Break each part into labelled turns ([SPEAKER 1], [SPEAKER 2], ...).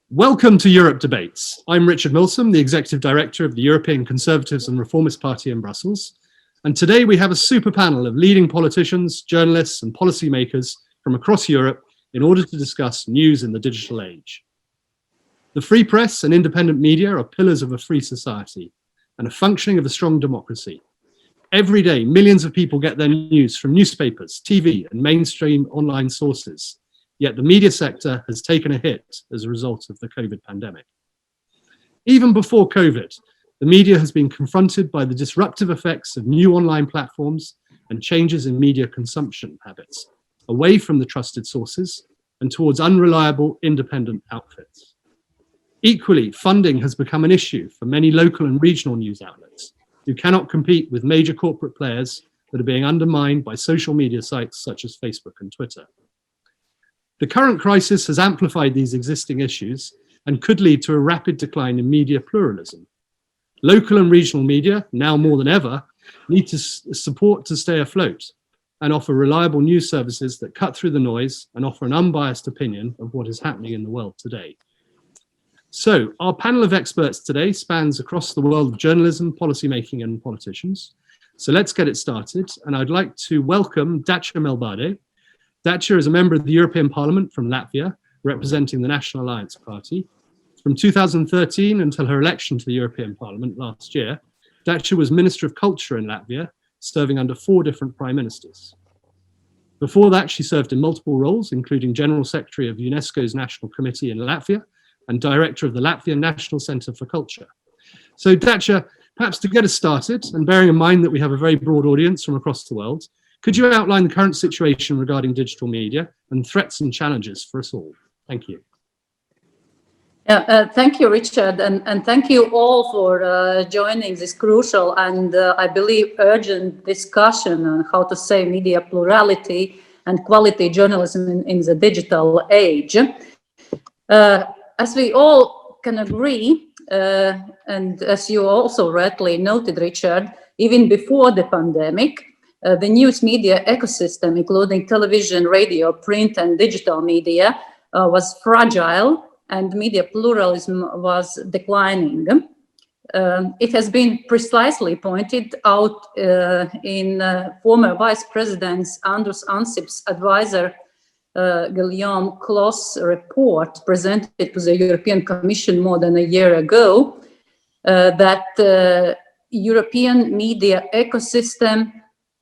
[SPEAKER 1] Welcome to Europe Debates. I'm Richard Milsom, the Executive Director of the European Conservatives and Reformist Party in Brussels. And today we have a super panel of leading politicians, journalists and policymakers from across Europe in order to discuss news in the digital age. The free press and independent media are pillars of a free society and a functioning of a strong democracy. Every day, millions of people get their news from newspapers, TV and mainstream online sources. Yet the media sector has taken a hit as a result of the COVID pandemic. Even before COVID, the media has been confronted by the disruptive effects of new online platforms and changes in media consumption habits, away from the trusted sources and towards unreliable independent outfits. Equally, funding has become an issue for many local and regional news outlets who cannot compete with major corporate players that are being undermined by social media sites such as Facebook and Twitter. The current crisis has amplified these existing issues and could lead to a rapid decline in media pluralism. Local and regional media, now more than ever, need to support to stay afloat and offer reliable news services that cut through the noise and offer an unbiased opinion of what is happening in the world today. So, our panel of experts today spans across the world of journalism, policymaking and politicians. So let's get it started, and I'd like to welcome Dacia Melbade. Dacia is a member of the European Parliament from Latvia, representing the National Alliance Party. From 2013 until her election to the European Parliament last year, Dacia was Minister of Culture in Latvia, serving under 4 different prime ministers. Before that, she served in multiple roles, including General Secretary of UNESCO's National Committee in Latvia and Director of the Latvian National Centre for Culture. So Dacia, perhaps to get us started, and bearing in mind that we have a very broad audience from across the world, could you outline the current situation regarding digital media and threats and challenges for us all? Thank you.
[SPEAKER 2] Thank you, Richard, and thank you all for joining this crucial and I believe urgent discussion on how to say media plurality and quality journalism in the digital age. As we all can agree, and as you also rightly noted, Richard, even before the pandemic, the news media ecosystem, including television, radio, print, and digital media, was fragile, and media pluralism was declining. It has been precisely pointed out in former Vice President Andrus Ansip's advisor Guillaume Clos' report presented to the European Commission more than a year ago, that European media ecosystem,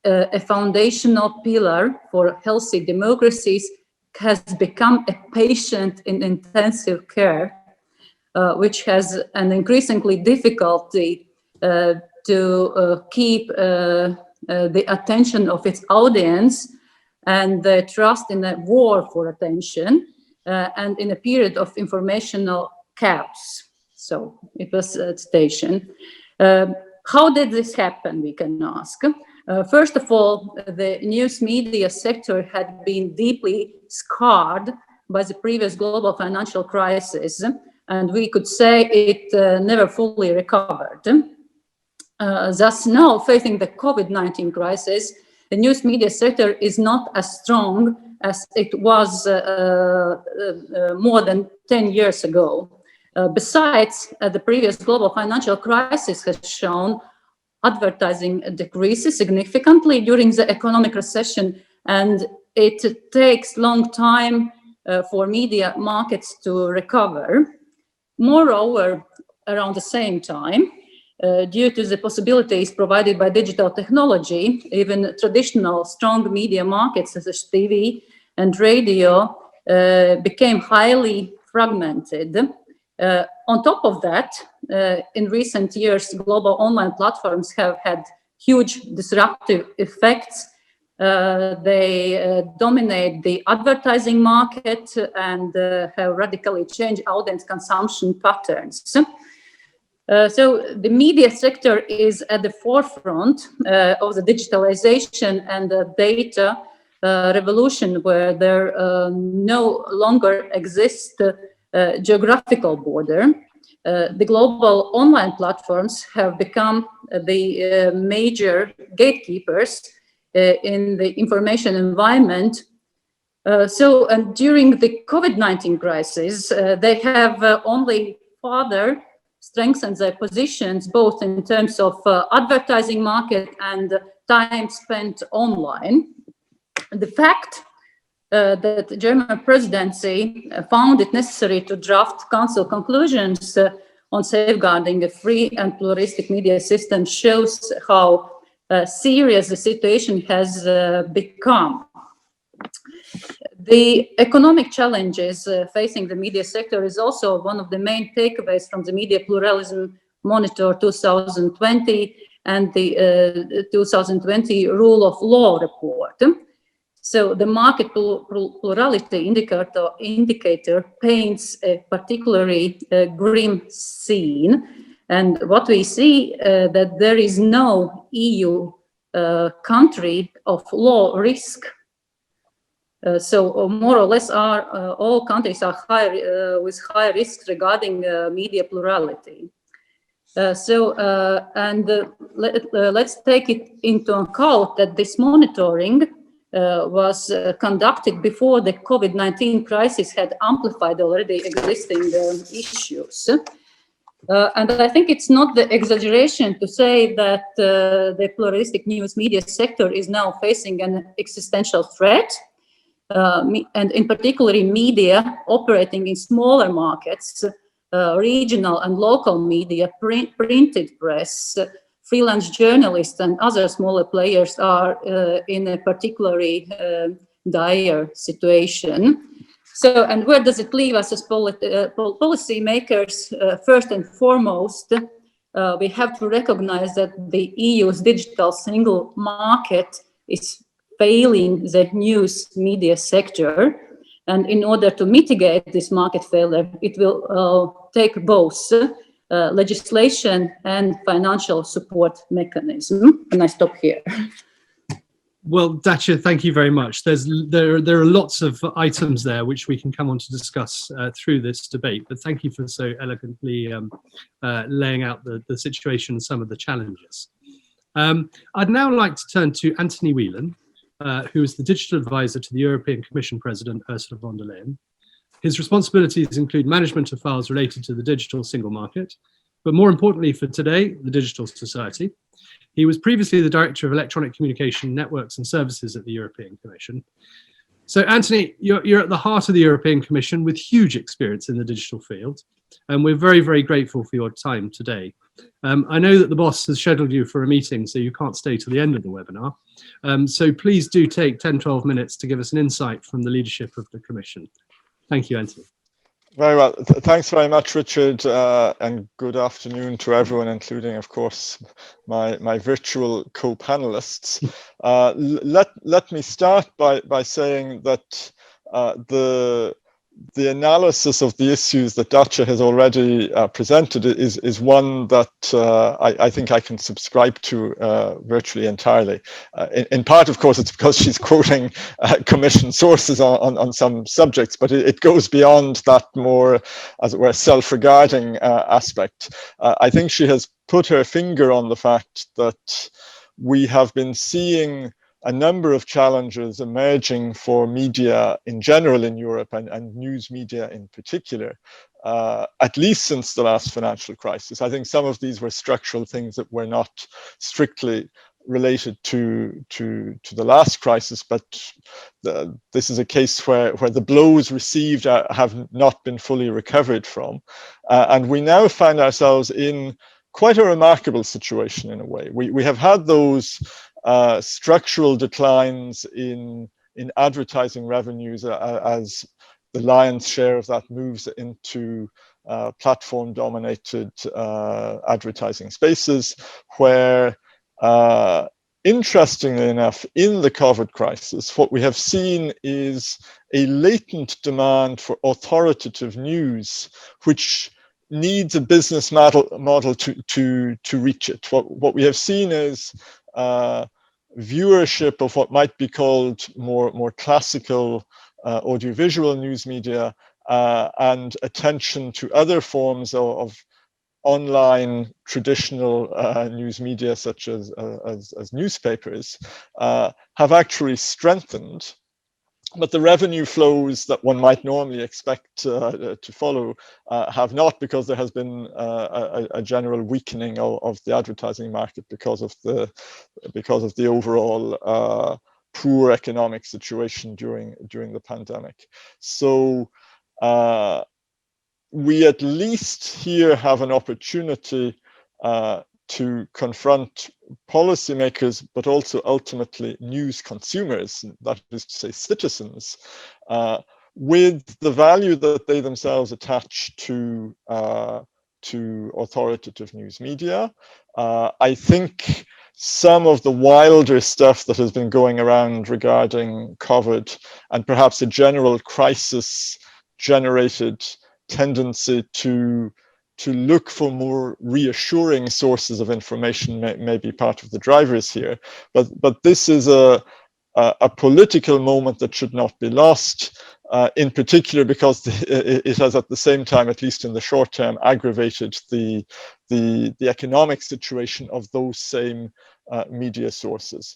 [SPEAKER 2] a foundational pillar for healthy democracies, has become a patient in intensive care, which has an increasingly difficulty to keep the attention of its audience and the trust in a war for attention and in a period of informational chaos. So it was at station. How did this happen, we can ask? First of all, the news media sector had been deeply scarred by the previous global financial crisis, and we could say it never fully recovered. Thus now, facing the COVID-19 crisis, the news media sector is not as strong as it was more than 10 years ago. Besides, the previous global financial crisis has shown advertising decreases significantly during the economic recession, and it takes long time for media markets to recover. Moreover, around the same time, due to the possibilities provided by digital technology, even traditional strong media markets such as TV and radio became highly fragmented. On top of that, in recent years, global online platforms have had huge disruptive effects. They dominate the advertising market and have radically changed audience consumption patterns. So the media sector is at the forefront of the digitalization and the data revolution, where there no longer exists geographical border. The global online platforms have become the major gatekeepers in the information environment. And during the COVID-19 crisis, they have only further strengthened their positions, both in terms of advertising market and time spent online. The fact that the German presidency found it necessary to draft council conclusions on safeguarding a free and pluralistic media system shows how serious the situation has become. The economic challenges facing the media sector is also one of the main takeaways from the Media Pluralism Monitor 2020 and the 2020 Rule of Law report. So the market plurality indicator paints a particularly grim scene. And what we see that there is no EU country of low risk. So more or less all countries are with high risks regarding media plurality. Let's take it into account that this monitoring was conducted before the COVID-19 crisis had amplified already existing issues. And I think it's not the exaggeration to say that the pluralistic news media sector is now facing an existential threat. And in particular, media operating in smaller markets, regional and local media, printed press, freelance journalists and other smaller players are in a particularly dire situation. So, and where does it leave us as policy makers? First and foremost, we have to recognize that the EU's digital single market is failing the news media sector. And in order to mitigate this market failure, it will take both legislation and financial support mechanism. And I stop here.
[SPEAKER 1] Well, Dacia, thank you very much. There are lots of items there which we can come on to discuss through this debate, but thank you for so elegantly laying out the situation and some of the challenges. I'd now like to turn to Anthony Whelan, who is the digital advisor to the European Commission President, Ursula von der Leyen. His responsibilities include management of files related to the digital single market, but more importantly for today, the digital society. He was previously the Director of Electronic Communication Networks and Services at the European Commission. So Anthony, you're at the heart of the European Commission with huge experience in the digital field, and we're very, very grateful for your time today. I know that the boss has scheduled you for a meeting, so you can't stay to the end of the webinar. So please do take 10, 12 minutes to give us an insight from the leadership of the Commission. Thank you, Anthony.
[SPEAKER 3] Very well. Thanks very much, Richard, and good afternoon to everyone, including, of course, my virtual co-panelists. Let me start by saying that the analysis of the issues that Dacia has already presented is one that I think I can subscribe to virtually entirely. In part, of course, it's because she's quoting Commission sources on some subjects, but it goes beyond that more, as it were, self-regarding aspect. I think she has put her finger on the fact that we have been seeing a number of challenges emerging for media in general in Europe and news media in particular, at least since the last financial crisis. I think some of these were structural things that were not strictly related to the last crisis, but this is a case where the blows received have not been fully recovered from. And we now find ourselves in quite a remarkable situation in a way. We have had those structural declines in advertising revenues as the lion's share of that moves into platform-dominated advertising spaces, where interestingly enough, in the COVID crisis, what we have seen is a latent demand for authoritative news, which needs a business model to reach it. What we have seen is viewership of what might be called more classical audiovisual news media and attention to other forms of online traditional news media, such as newspapers, have actually strengthened. But the revenue flows that one might normally expect to follow have not, because there has been a general weakening of the advertising market because of the overall poor economic situation during the pandemic. So we at least here have an opportunity to confront policymakers, but also ultimately news consumers, that is to say citizens, with the value that they themselves attach to authoritative news media. I think some of the wilder stuff that has been going around regarding COVID, and perhaps a general crisis generated tendency to look for more reassuring sources of information may be part of the drivers here, but this is a political moment that should not be lost, in particular because it has at the same time, at least in the short term, aggravated the economic situation of those same media sources.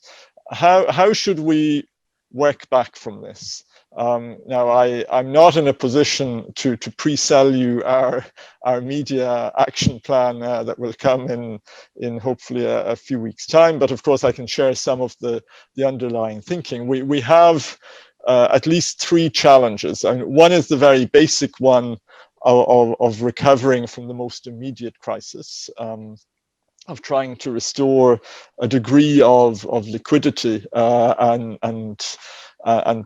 [SPEAKER 3] How should we work back from this? Now, I'm not in a position to pre-sell you our media action plan that will come in hopefully a few weeks' time, but of course I can share some of the underlying thinking. We have at least three challenges. I mean, one is the very basic one of recovering from the most immediate crisis, of trying to restore a degree of liquidity and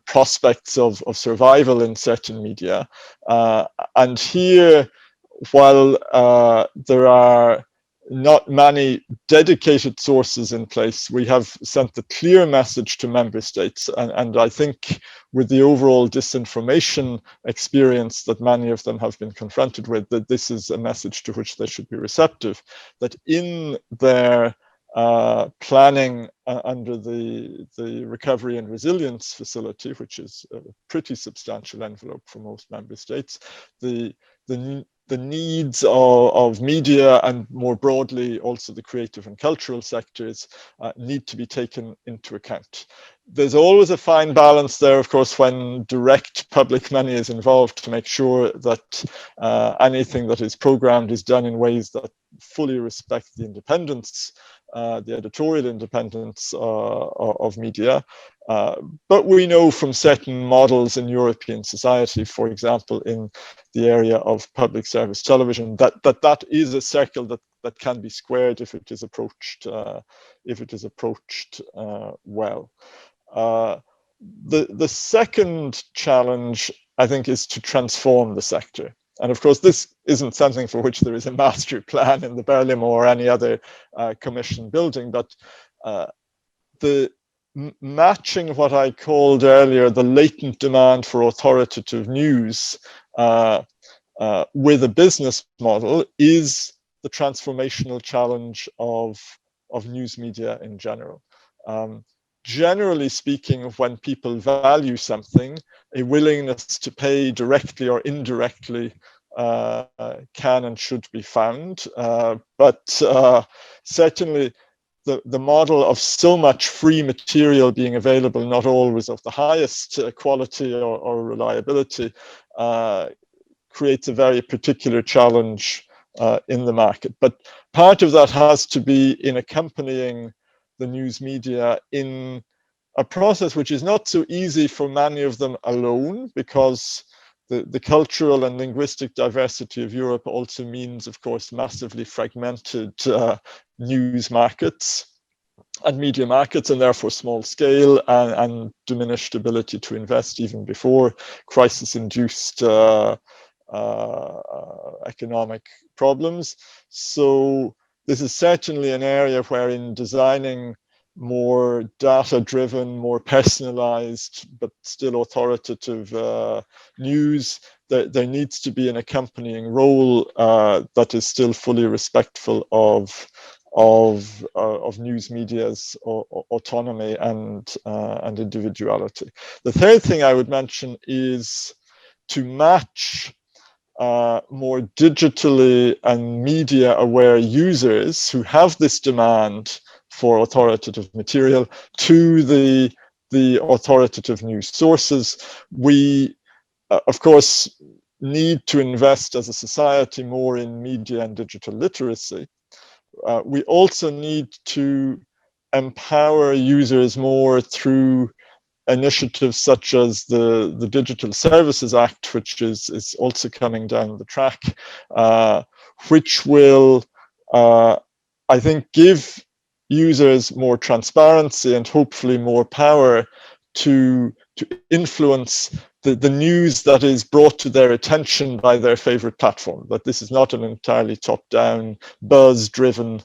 [SPEAKER 3] prospects of survival in certain media. And here, while there are not many dedicated sources in place, we have sent the clear message to member states, and I think with the overall disinformation experience that many of them have been confronted with, that this is a message to which they should be receptive, that in their planning under the Recovery and Resilience Facility, which is a pretty substantial envelope for most member states, the needs of media and more broadly also the creative and cultural sectors need to be taken into account. There's always a fine balance there, of course, when direct public money is involved, to make sure that anything that is programmed is done in ways that fully respect the independence, the editorial independence of media. But we know from certain models in European society, for example, in the area of public service television, that is a circle that can be squared if it is approached well. The second challenge, I think, is to transform the sector. And of course, this isn't something for which there is a master plan in the Berlin or any other commission building, but the matching what I called earlier the latent demand for authoritative news with a business model is the transformational challenge of news media in general. Generally speaking, when people value something, a willingness to pay directly or indirectly can and should be found. But certainly the model of so much free material being available, not always of the highest quality or reliability, creates a very particular challenge in the market. But part of that has to be in accompanying the news media in a process which is not so easy for many of them alone, because the cultural and linguistic diversity of Europe also means, of course, massively fragmented news markets and media markets, and therefore small scale and diminished ability to invest even before crisis-induced economic problems. So this is certainly an area where in designing more data-driven, more personalized, but still authoritative news, there needs to be an accompanying role that is still fully respectful of news media's autonomy and individuality. The third thing I would mention is to match more digitally and media aware users who have this demand for authoritative material to the authoritative news sources. We, of course, need to invest as a society more in media and digital literacy. We also need to empower users more through initiatives such as the Digital Services Act, which is also coming down the track, which will, I think, give users more transparency and hopefully more power to influence the news that is brought to their attention by their favorite platform. That this is not an entirely top-down, buzz-driven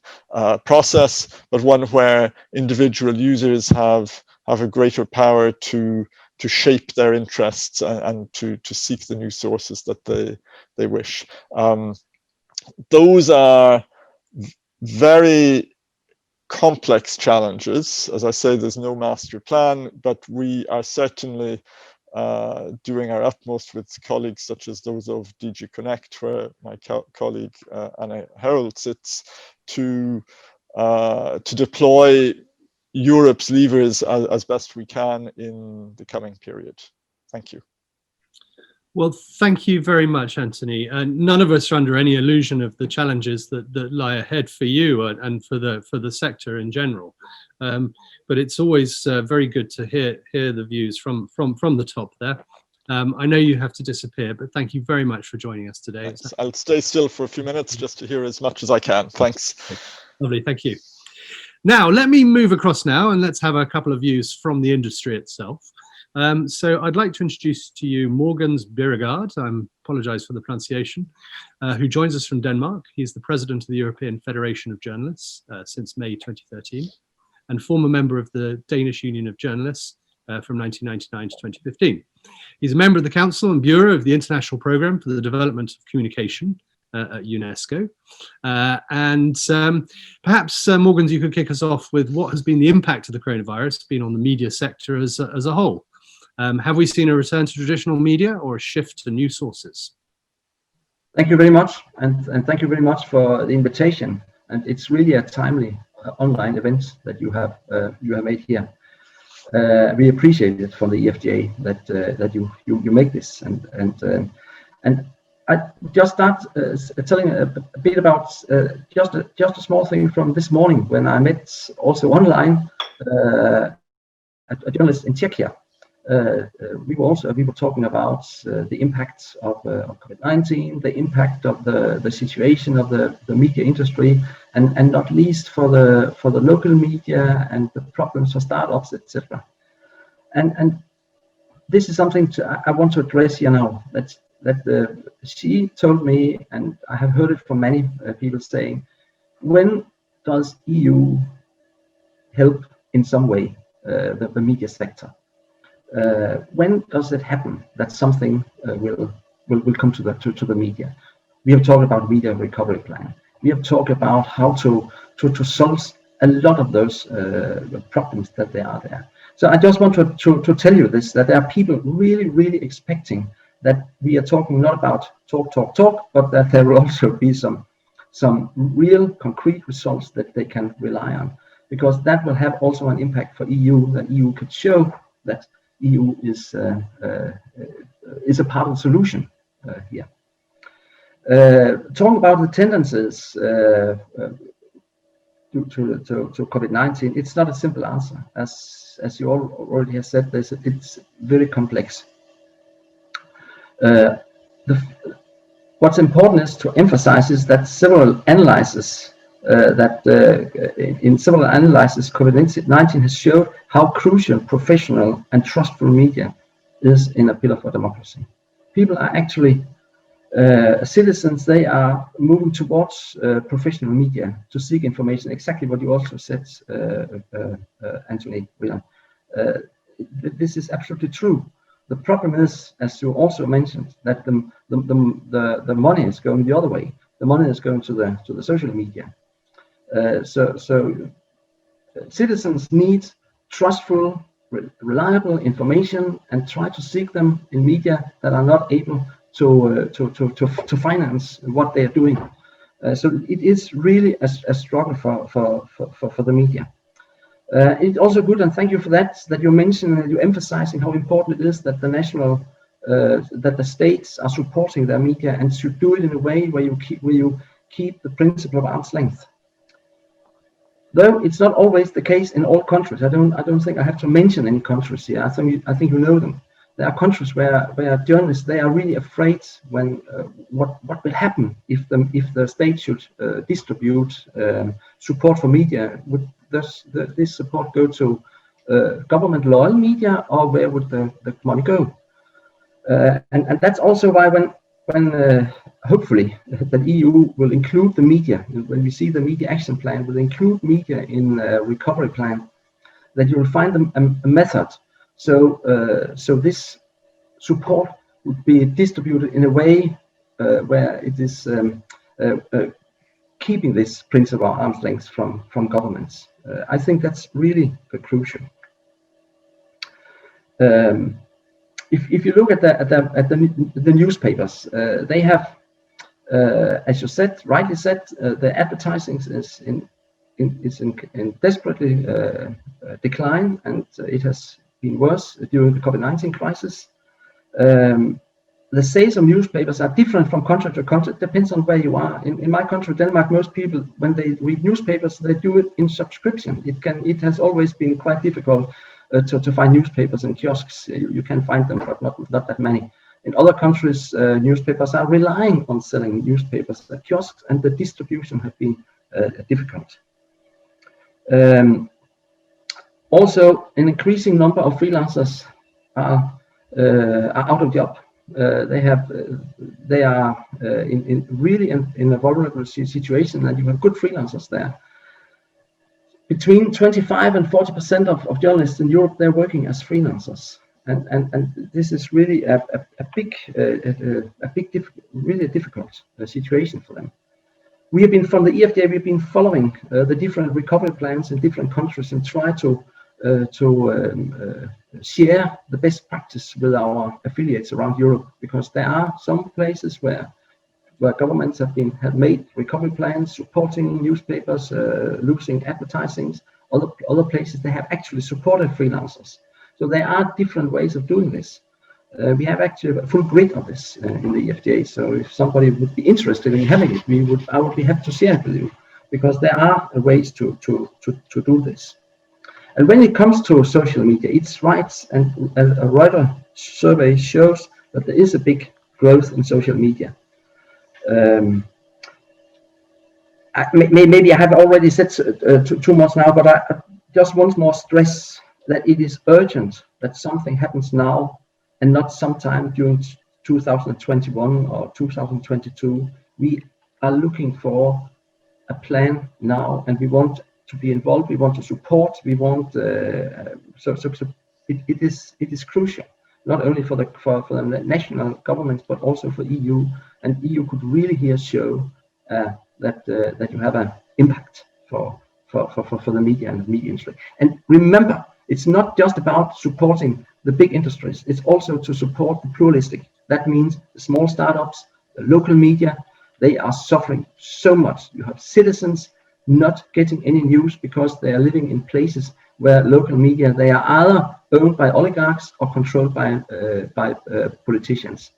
[SPEAKER 3] process, but one where individual users have a greater power to shape their interests and to seek the news sources that they wish. Those are very complex challenges. As I say, there's no master plan, but we are certainly doing our utmost with colleagues such as those of DG Connect, where my colleague Anna Herold sits, to deploy Europe's levers as best we can in the coming period. Thank you.
[SPEAKER 1] Well, thank you very much, Anthony. None of us are under any illusion of the challenges that lie ahead for you and for the sector in general. But it's always very good to hear the views from the top there. I know you have to disappear, but thank you very much for joining us today.
[SPEAKER 3] Thanks. I'll stay still for a few minutes just to hear as much as I can. Thanks.
[SPEAKER 1] Lovely, thank you. Now, let me move across now and let's have a couple of views from the industry itself. So I'd like to introduce to you Mogens Birregard, I apologize for the pronunciation, who joins us from Denmark. He's the president of the European Federation of Journalists since May 2013 and former member of the Danish Union of Journalists from 1999 to 2015. He's a member of the Council and Bureau of the International Programme for the Development of Communication at UNESCO. Perhaps, Mogens, you could kick us off with what has been the impact of the coronavirus been on the media sector as a whole. Have we seen a return to traditional media or a shift to new sources?
[SPEAKER 4] Thank you very much, and thank you very much for the invitation. And it's really a timely online event that you have made here. We appreciate it from the EFGA that you make this, and I just start telling a bit about just a small thing from this morning when I met also online a journalist in Czechia. We were talking about the impact of COVID-19, the impact of the situation of the media industry, and not least for the local media and the problems for startups, etc. And this is something I want to address here now. That she told me, and I have heard it from many people saying, when does EU help in some way the media sector? When does it happen that something will come to the media? We have talked about media recovery plan. We have talked about how to solve a lot of those problems that they are there. So I just want to tell you this, that there are people really expecting that we are talking not about talk, but that there will also be some real concrete results that they can rely on, because that will have also an impact for EU, that EU could show that EU is a part of the solution here. Talking about the tendencies to COVID-19, it's not a simple answer. As you all already have said, it's very complex. What's important is to emphasize is that several analyses in several analyses, COVID-19 has showed how crucial professional and trustful media is in a pillar for democracy. People are actually citizens. They are moving towards professional media to seek information. Exactly what you also said, Anthony. This is absolutely true. The problem is, as you also mentioned, that the money is going the other way. The money is going to the social media. So citizens need trustful reliable information and try to seek them in media that are not able to finance what they are doing. So it is really a struggle for the media. It's also good, and thank you for that you mentioned, you emphasizing how important it is that that the states are supporting their media and should do it in a way where you keep the principle of arm's length. Though it's not always the case in all countries. I don't think I have to mention any countries here. I think you know them. There are countries where journalists, they are really afraid when what will happen if the state should distribute support for media. Would this support go to government loyal media, or where would the money go? And that's also why when hopefully the EU will include the media, when we see the media action plan will include media in recovery plan, that you will find a method. So this support would be distributed in a way where it is keeping this principle of arm's length from governments. I think that's really crucial. If you look at the newspapers, they have, as you said, rightly said, the advertising is in desperately decline, and it has been worse during the COVID-19 crisis. The sales of newspapers are different from country to country. It depends on where you are. In my country, Denmark, most people, when they read newspapers, they do it in subscription. It has always been quite difficult to find newspapers in kiosks. You can find them, but not that many. In other countries, newspapers are relying on selling newspapers at kiosks, and the distribution has been difficult. Also, an increasing number of freelancers are out of job. They are really in a vulnerable situation, and you have good freelancers there. Between 25 and 40% of journalists in Europe, they're working as freelancers, and this is really a really difficult situation for them. We have been, from the EFDA, we've been following the different recovery plans in different countries and try to share the best practice with our affiliates around Europe, because there are some places where governments have made recovery plans supporting newspapers, losing advertisings. Other places, they have actually supported freelancers. So there are different ways of doing this. We have actually a full grid of this in the EFDA. So if somebody would be interested in having it, I would be happy to share it with you, because there are ways to do this. And when it comes to social media, it's right, and a Reuters survey shows that there is a big growth in social media. Maybe I have already said too much now, but I just once more stress that it is urgent that something happens now and not sometime during 2021 or 2022. We are looking for a plan now, and we want to be involved. We want to support. We want it is crucial, not only for the national governments, but also for EU. And EU could really here show that you have an impact for the media and the media industry. And remember, it's not just about supporting the big industries. It's also to support the pluralistic. That means the small startups, the local media. They are suffering so much. You have citizens not getting any news because they are living in places where local media, they are either owned by oligarchs or controlled by politicians.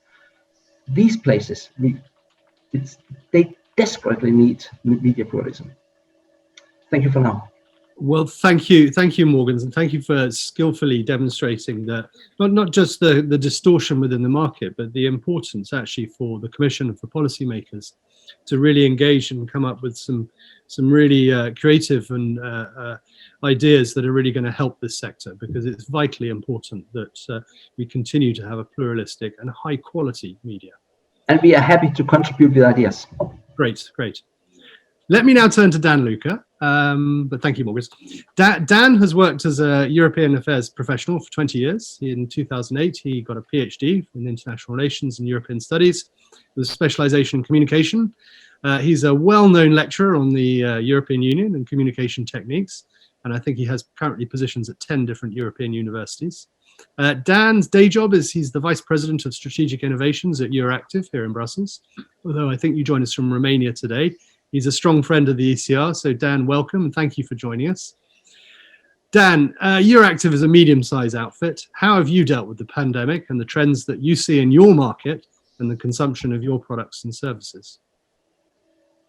[SPEAKER 4] These places, they desperately need media pluralism. Thank you for now.
[SPEAKER 1] Well, thank you, Morgan, and thank you for skillfully demonstrating that not just the distortion within the market, but the importance actually for the Commission and for policymakers to really engage and come up with some really creative and ideas that are really going to help this sector, because it's vitally important that we continue to have a pluralistic and high quality media.
[SPEAKER 4] And we are happy to contribute with ideas. Great.
[SPEAKER 1] Let me now turn to Dan Luca, but thank you, Morgan. Dan has worked as a European affairs professional for 20 years. In 2008, he got a PhD in international relations and European studies with a specialization in communication. He's a well-known lecturer on the European Union and communication techniques, and I think he has currently positions at 10 different European universities. Dan's day job is he's the Vice President of Strategic Innovations at Euractiv here in Brussels, although I think you join us from Romania today. He's a strong friend of the ECR, so Dan, welcome, and thank you for joining us. Dan, Euractiv is a medium-sized outfit. How have you dealt with the pandemic and the trends that you see in your market and the consumption of your products and services?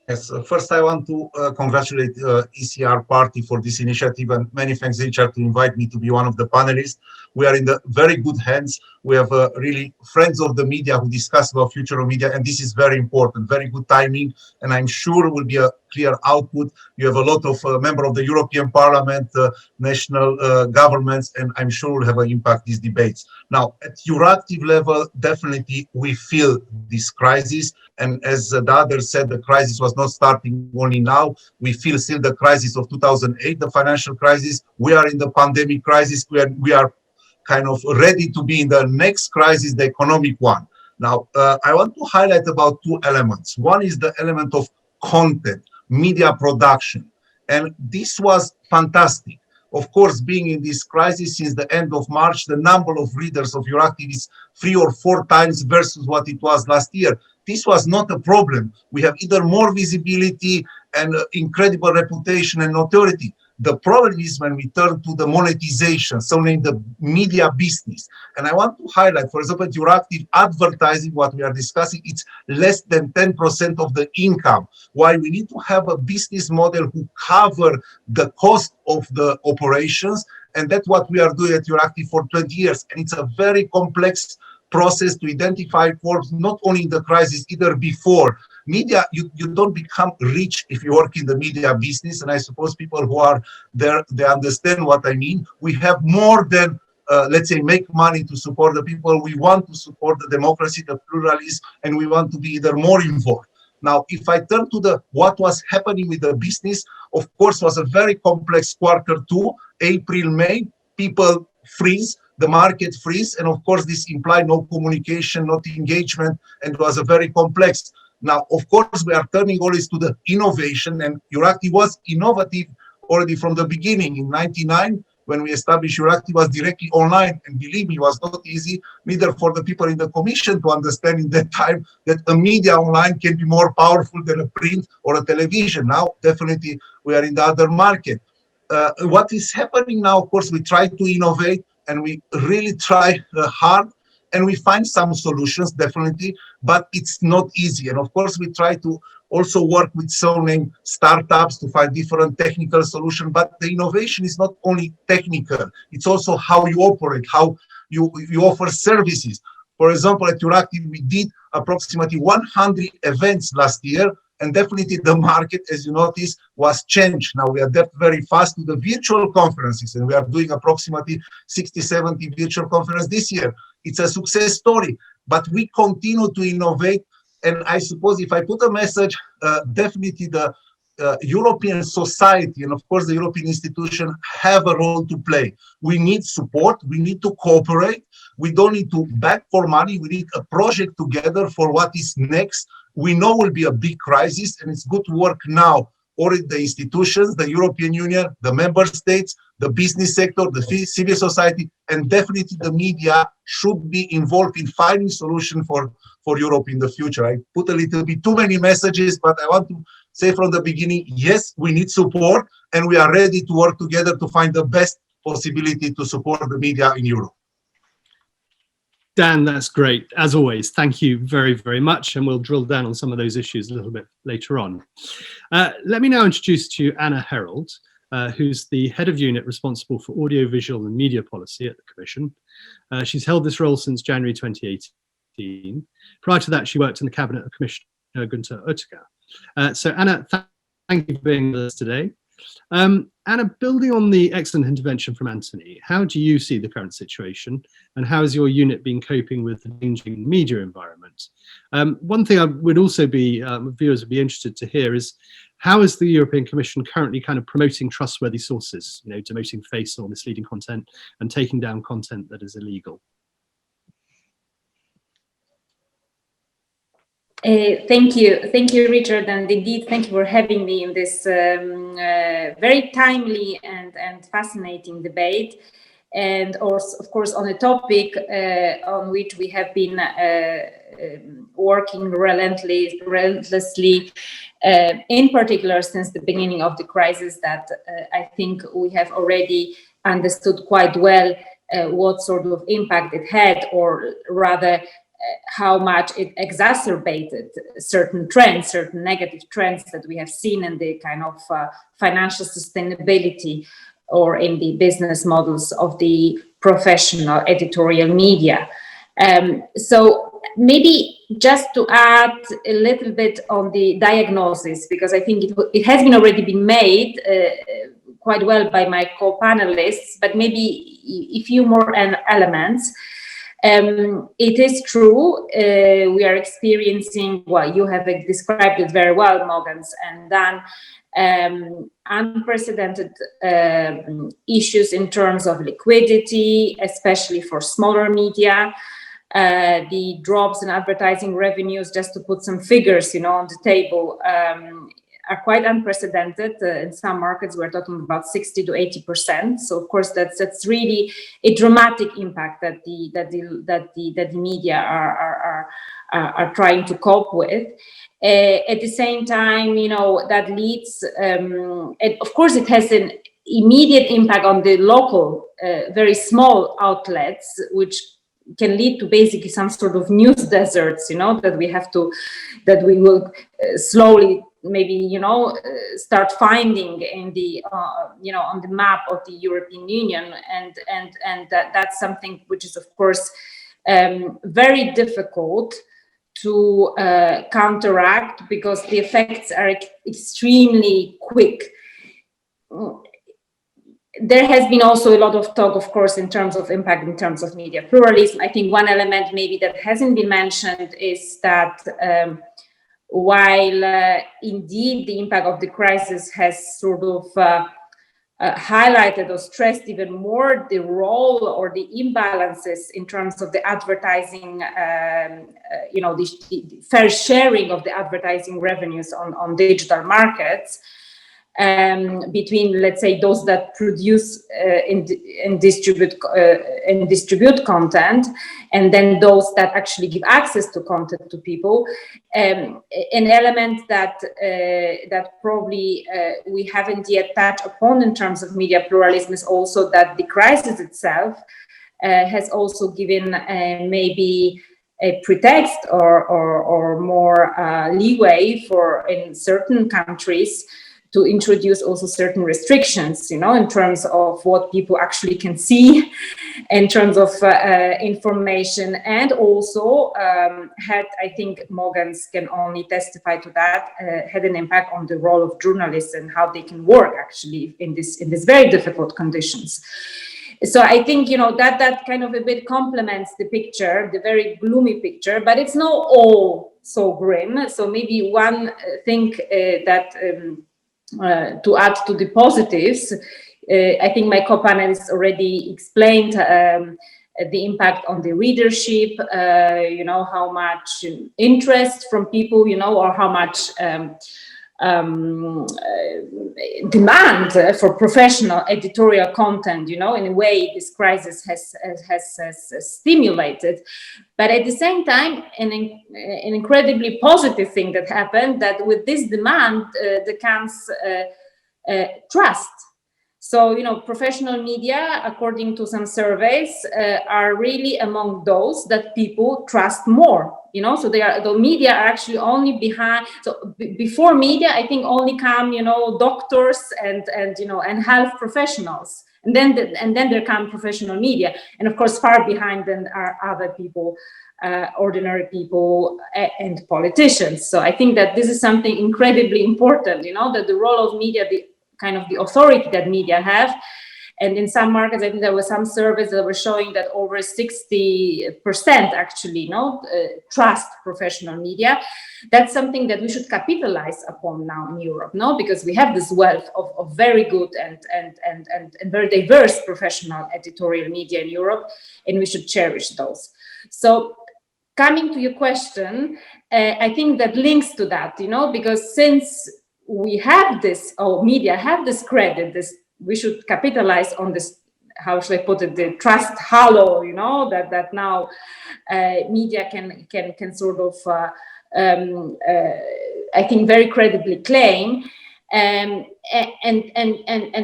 [SPEAKER 5] Yes, first I want to congratulate ECR Party for this initiative, and many thanks, Richard, to invite me to be one of the panelists. We are in the very good hands. We have really friends of the media who discuss about future of media, and this is very important, very good timing, and I'm sure will be a clear output. You have a lot of members of the European Parliament, national governments, and I'm sure will have an impact these debates. Now, at Euractiv level, definitely we feel this crisis, and as the others said, the crisis was not starting only now. We feel still the crisis of 2008, the financial crisis. We are in the pandemic crisis. We are kind of ready to be in the next crisis, the economic one. Now, I want to highlight about two elements. One is the element of content, media production, and this was fantastic. Of course, being in this crisis since the end of March, the number of readers of Euractiv is 3 or 4 times versus what it was last year. This was not a problem. We have either more visibility and incredible reputation and notoriety. The problem is when we turn to the monetization, so named the media business. And I want to highlight, for example, Euractiv advertising, what we are discussing, it's less than 10% of the income. Why we need to have a business model who cover the cost of the operations. And that's what we are doing at Euractiv for 20 years. And it's a very complex process to identify forms, not only in the crisis, either before. Media, you don't become rich if you work in the media business, and I suppose people who are there, they understand what I mean. We have more than, let's say, make money to support the people. We want to support the democracy, the pluralism, and we want to be either more involved. Now, if I turn to what was happening with the business, of course, was a very complex Q2, April, May, people freeze, the market freeze, and of course, this implied no communication, not engagement, and it was a very complex. Now, of course, we are turning always to the innovation, and Euractiv was innovative already from the beginning. In '99, when we established Euractiv, was directly online, and believe me, it was not easy, neither for the people in the commission to understand in that time that a media online can be more powerful than a print or a television. Now, definitely, we are in the other market. What is happening now, of course, we try to innovate, and we really try hard, and we find some solutions, definitely, but it's not easy. And of course, we try to also work with so-named startups to find different technical solutions, but the innovation is not only technical, it's also how you operate, how you offer services. For example, at Euractiv, we did approximately 100 events last year, and definitely the market, as you notice, was changed. Now we adapt very fast to the virtual conferences, and we are doing approximately 60, 70 virtual conferences this year. It's a success story, but we continue to innovate. And I suppose if I put a message, definitely the European society and of course the European institution have a role to play. We need support, we need to cooperate, we don't need to beg for money, we need a project together for what is next. We know will be a big crisis, and it's good to work now. Or the institutions, the European Union, the member states, the business sector, the civil society, and definitely the media should be involved in finding solutions for Europe in the future. I put a little bit too many messages, but I want to say from the beginning, yes, we need support, and we are ready to work together to find the best possibility to support the media in Europe.
[SPEAKER 1] Dan, that's great. As always, thank you very, very much. And we'll drill down on some of those issues a little bit later on. Let me now introduce to you Anna Herold, who's the head of unit responsible for audiovisual and media policy at the Commission. She's held this role since January 2018. Prior to that, she worked in the cabinet of Commissioner Günther Oettinger. So Anna, thank you for being with us today. Anna, building on the excellent intervention from Anthony, how do you see the current situation, and how has your unit been coping with the changing media environment? One thing I would also be, viewers would be interested to hear is, how is the European Commission currently kind of promoting trustworthy sources, you know, demoting face or misleading content and taking down content that is illegal?
[SPEAKER 6] Thank you, Richard, and indeed, thank you for having me in this very timely and fascinating debate, and also, of course, on a topic on which we have been working relentlessly, in particular since the beginning of the crisis, that I think we have already understood quite well what sort of impact it had, or rather how much it exacerbated certain trends, certain negative trends that we have seen in the kind of financial sustainability or in the business models of the professional editorial media. So maybe just to add a little bit on the diagnosis, because I think it has been already been made quite well by my co-panelists, but maybe a few more elements. It is true, we are experiencing, well, you have described it very well, Mogans, and then unprecedented issues in terms of liquidity, especially for smaller media. The drops in advertising revenues, just to put some figures, on the table, are quite unprecedented. In some markets, we're talking about 60 to 80%. So, of course, that's really a dramatic impact that the media are trying to cope with. At the same time, that leads, and of course, it has an immediate impact on the local, very small outlets, which can lead to basically some sort of news deserts, that we will slowly maybe, start finding in the, on the map of the European Union. And that's something which is, of course, very difficult to counteract, because the effects are extremely quick. There has been also a lot of talk, of course, in terms of impact, in terms of media pluralism. I think one element maybe that hasn't been mentioned is that while indeed the impact of the crisis has sort of highlighted or stressed even more the role or the imbalances in terms of the advertising, the fair sharing of the advertising revenues on digital markets, between, let's say, those that produce and distribute content, and then those that actually give access to content to people. An element that probably we haven't yet touched upon in terms of media pluralism is also that the crisis itself has also given maybe a pretext or more leeway for, in certain countries, to introduce also certain restrictions, in terms of what people actually can see, in terms of information, and also had, I think Mogans can only testify to that, had an impact on the role of journalists and how they can work actually in this very difficult conditions. So I think, that kind of a bit complements the picture, the very gloomy picture, but it's not all so grim. So maybe one thing that to add to the positives, I think my co-panelists already explained the impact on the readership, how much interest from people, or how much demand for professional editorial content, in a way this crisis has stimulated. But at the same time, an incredibly positive thing that happened, that with this demand there comes trust. So, professional media, according to some surveys, are really among those that people trust more. So the media are actually only behind. So before media, I think only come, doctors and health professionals, and then there come professional media, and of course far behind them are other people, ordinary people and politicians. So I think that this is something incredibly important. That the role of media, the kind of the authority that media have. And in some markets, I think there were some surveys that were showing that over 60% actually, trust professional media. That's something that we should capitalize upon now in Europe, because we have this wealth of very good and very diverse professional editorial media in Europe, and we should cherish those. So coming to your question, I think that links to that, because since we have this, or media have this credit, we should capitalize on this, how should I put it, the trust halo, that now media can sort of, I think, very credibly claim, and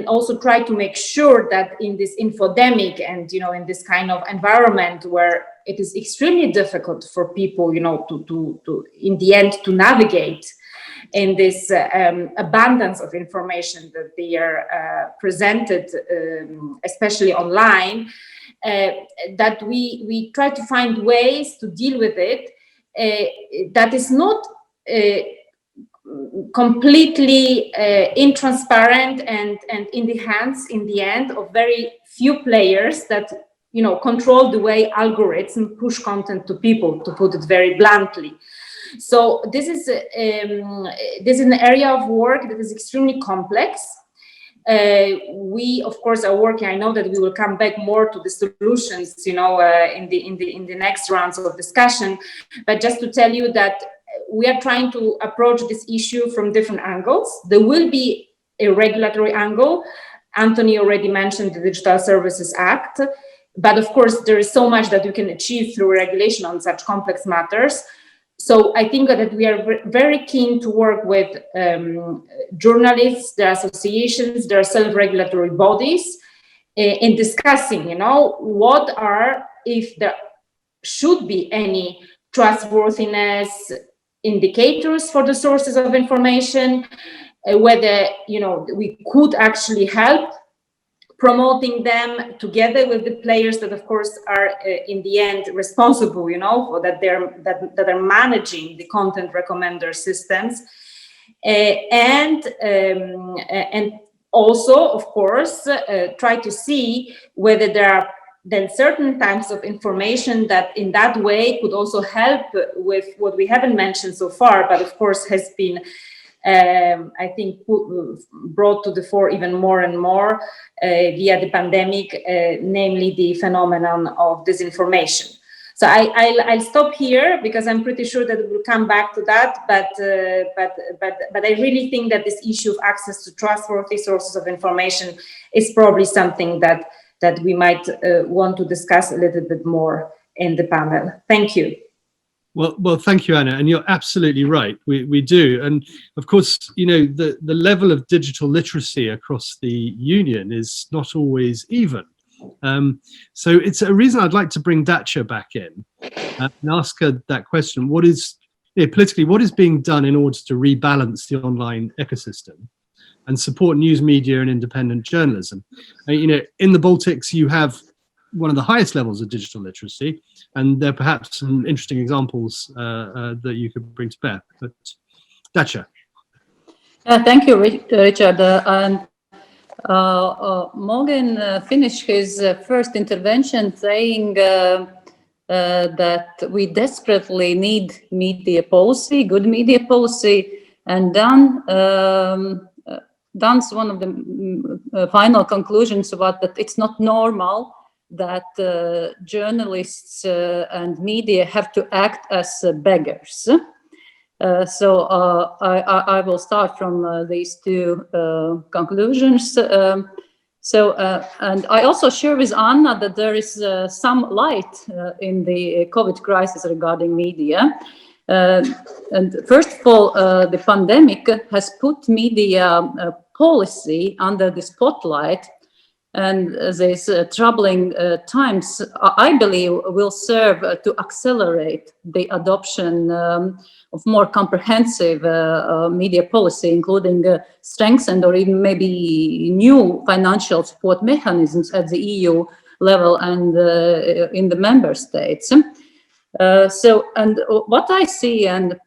[SPEAKER 6] also try to make sure that in this infodemic and in this kind of environment where it is extremely difficult for people to in the end to navigate in this abundance of information that they are presented, especially online, that we try to find ways to deal with it that is not completely intransparent and in the hands, in the end, of very few players that control the way algorithms push content to people, to put it very bluntly. So this is an area of work that is extremely complex. We, of course, are working. I know that we will come back more to the solutions, in the next rounds of discussion. But just to tell you that we are trying to approach this issue from different angles. There will be a regulatory angle. Anthony already mentioned the Digital Services Act. But of course, there is so much that you can achieve through regulation on such complex matters. So I think that we are very keen to work with journalists, their associations, their self-regulatory bodies in discussing, what are, if there should be any trustworthiness indicators for the sources of information, whether, we could actually help promoting them together with the players that, of course, are in the end responsible, for that that are managing the content recommender systems, and also, of course, try to see whether there are then certain types of information that in that way could also help with what we haven't mentioned so far, but of course has been I think brought to the fore even more and more via the pandemic, namely the phenomenon of disinformation. So I'll stop here because I'm pretty sure that we'll come back to that. But I really think that this issue of access to trustworthy sources of information is probably something that we might want to discuss a little bit more in the panel. Thank you.
[SPEAKER 1] Well, thank you, Anna, and you're absolutely right. We do, and of course, the level of digital literacy across the union is not always even. So it's a reason I'd like to bring Dacia back in and ask her that question: what is politically, what is being done in order to rebalance the online ecosystem and support news media and independent journalism? In the Baltics, you have one of the highest levels of digital literacy, and there are perhaps some interesting examples that you could bring to bear. But Dacia.
[SPEAKER 2] Thank you, Richard. Morgan finished his first intervention saying that we desperately need media policy, good media policy, and Dan's one of the final conclusions about that it's not normal that journalists and media have to act as beggars. So I will start from these two conclusions. And I also share with Anna that there is some light in the COVID crisis regarding media. And first of all, the pandemic has put media policy under the spotlight. And these troubling times, I believe, will serve to accelerate the adoption of more comprehensive media policy, including strengthened or even maybe new financial support mechanisms at the EU level and in the member states. And what I see, and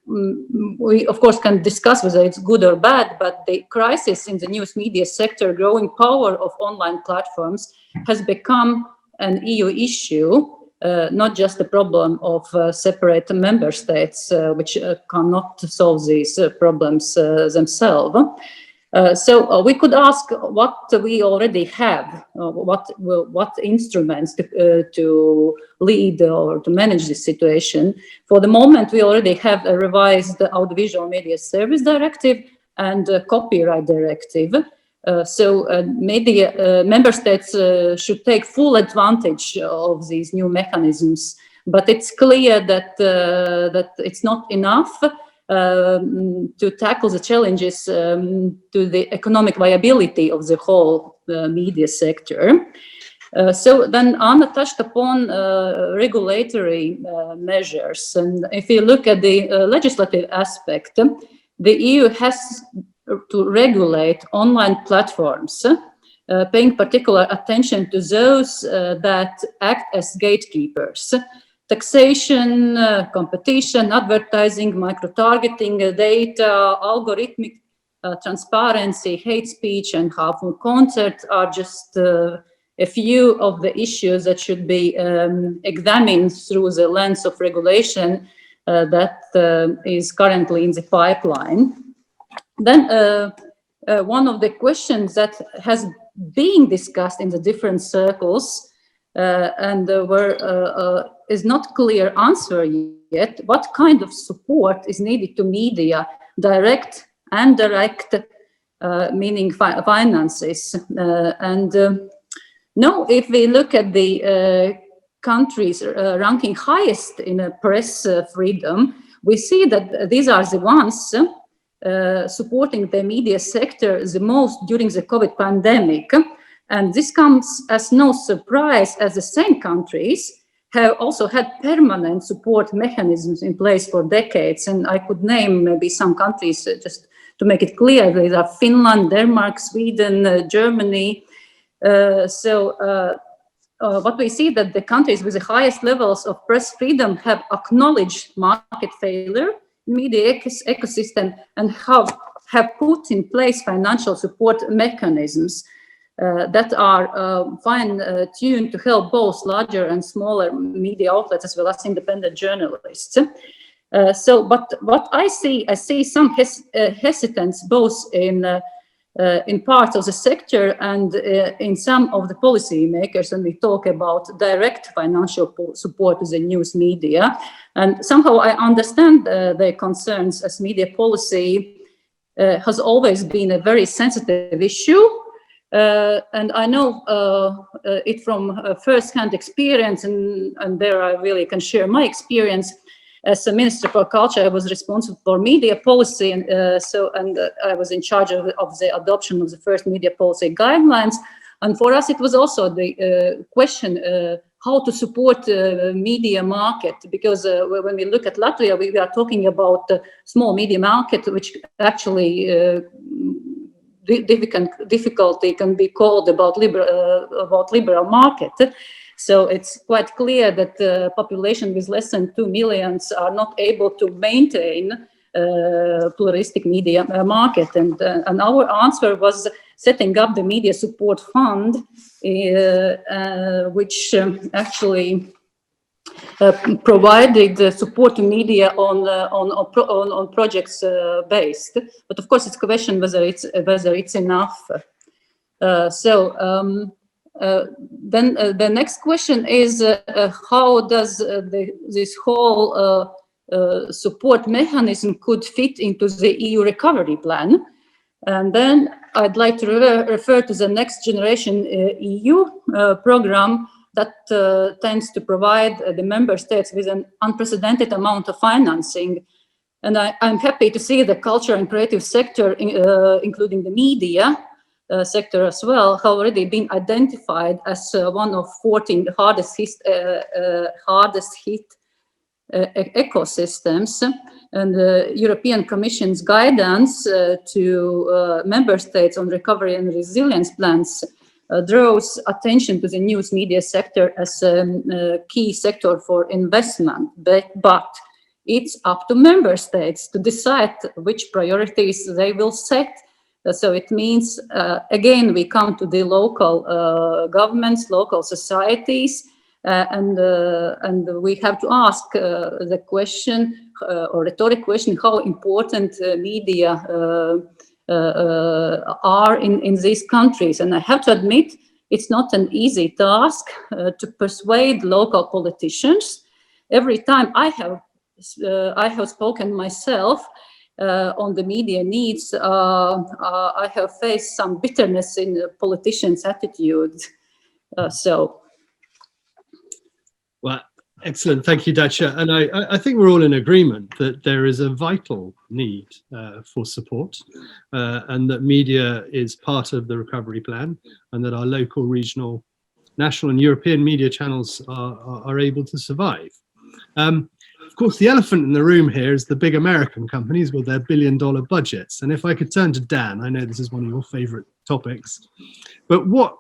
[SPEAKER 2] we of course can discuss whether it's good or bad, but the crisis in the news media sector, growing power of online platforms has become an EU issue, not just a problem of separate member states, which cannot solve these problems themselves. So we could ask what we already have, what instruments to lead or to manage this situation. For the moment, we already have a revised Audiovisual Media Service Directive and a Copyright Directive. So maybe member states should take full advantage of these new mechanisms. But it's clear that that it's not enough to tackle the challenges to the economic viability of the whole media sector. So then Anna touched upon regulatory measures. And if you look at the legislative aspect, the EU has to regulate online platforms, paying particular attention to those that act as gatekeepers. Taxation, competition, advertising, micro-targeting, data, algorithmic transparency, hate speech, and harmful content are just a few of the issues that should be examined through the lens of regulation that is currently in the pipeline. Then one of the questions that has been discussed in the different circles and where is not clear answer yet, what kind of support is needed to media, direct and indirect, meaning finances. Now, if we look at the countries ranking highest in press freedom, we see that these are the ones supporting the media sector the most during the COVID pandemic. And this comes as no surprise, as the same countries have also had permanent support mechanisms in place for decades. And I could name maybe some countries just to make it clear. These are Finland, Denmark, Sweden, Germany. What we see that the countries with the highest levels of press freedom have acknowledged market failure, media ecosystem, and have put in place financial support mechanisms that are fine-tuned to help both larger and smaller media outlets as well as independent journalists. But what I see some hesitance both in parts of the sector and in some of the policy makers when we talk about direct financial support to the news media. And somehow I understand their concerns, as media policy has always been a very sensitive issue. And I know it from first-hand experience, and there I really can share my experience. As a Minister for Culture, I was responsible for media policy, and I was in charge of the adoption of the first media policy guidelines. And for us, it was also the question how to support the media market, because when we look at Latvia, we are talking about the small media market, which actually difficulty can be called about liberal market. So it's quite clear that the population with less than 2 million are not able to maintain pluralistic media market. And our answer was setting up the media support fund, which actually provided support to media on projects based. But of course, it's a question whether it's enough. Then the next question is how does this whole support mechanism could fit into the EU recovery plan? And then I'd like to refer to the Next Generation EU program that tends to provide the member states with an unprecedented amount of financing. And I'm happy to see the culture and creative sector, including the media sector as well, have already been identified as one of 14 hardest hit ecosystems. And the European Commission's guidance to member states on recovery and resilience plans draws attention to the news media sector as a key sector for investment. But it's up to member states to decide which priorities they will set. So it means, again, we come to the local governments, local societies, and we have to ask the question, or rhetoric question, how important media are in these countries. And I have to admit, it's not an easy task to persuade local politicians. Every time I have spoken myself on the media needs, I have faced some bitterness in the politicians' attitude.
[SPEAKER 1] Well, excellent. Thank you, Dacia. And I think we're all in agreement that there is a vital need for support and that media is part of the recovery plan, and that our local, regional, national and European media channels are able to survive. Of course, the elephant in the room here is the big American companies with their billion-dollar budgets. And if I could turn to Dan, I know this is one of your favorite topics, but what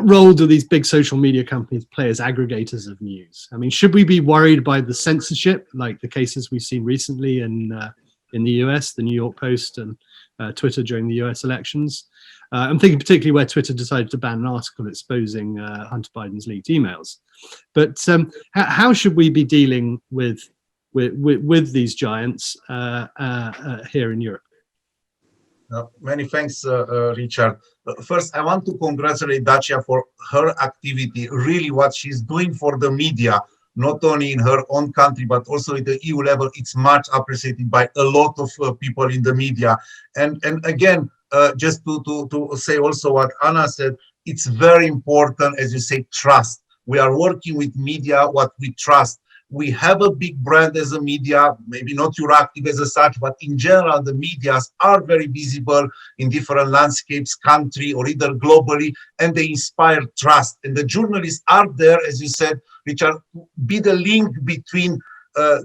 [SPEAKER 1] role do these big social media companies play as aggregators of news? I mean, should we be worried by the censorship, like the cases we've seen recently in the US, the New York Post and Twitter during the US elections? I'm thinking particularly where Twitter decided to ban an article exposing Hunter Biden's leaked emails. But how should we be dealing with these giants here in Europe?
[SPEAKER 5] Many thanks, Richard. First, I want to congratulate Dacia for her activity, really what she's doing for the media, not only in her own country, but also at the EU level. It's much appreciated by a lot of people in the media. And again, just to say also what Anna said, it's very important, as you say, trust. We are working with media, what we trust. We have a big brand as a media, maybe not Euractiv as such, but in general, the medias are very visible in different landscapes, country or either globally, and they inspire trust. And the journalists are there, as you said, Richard, to be the link between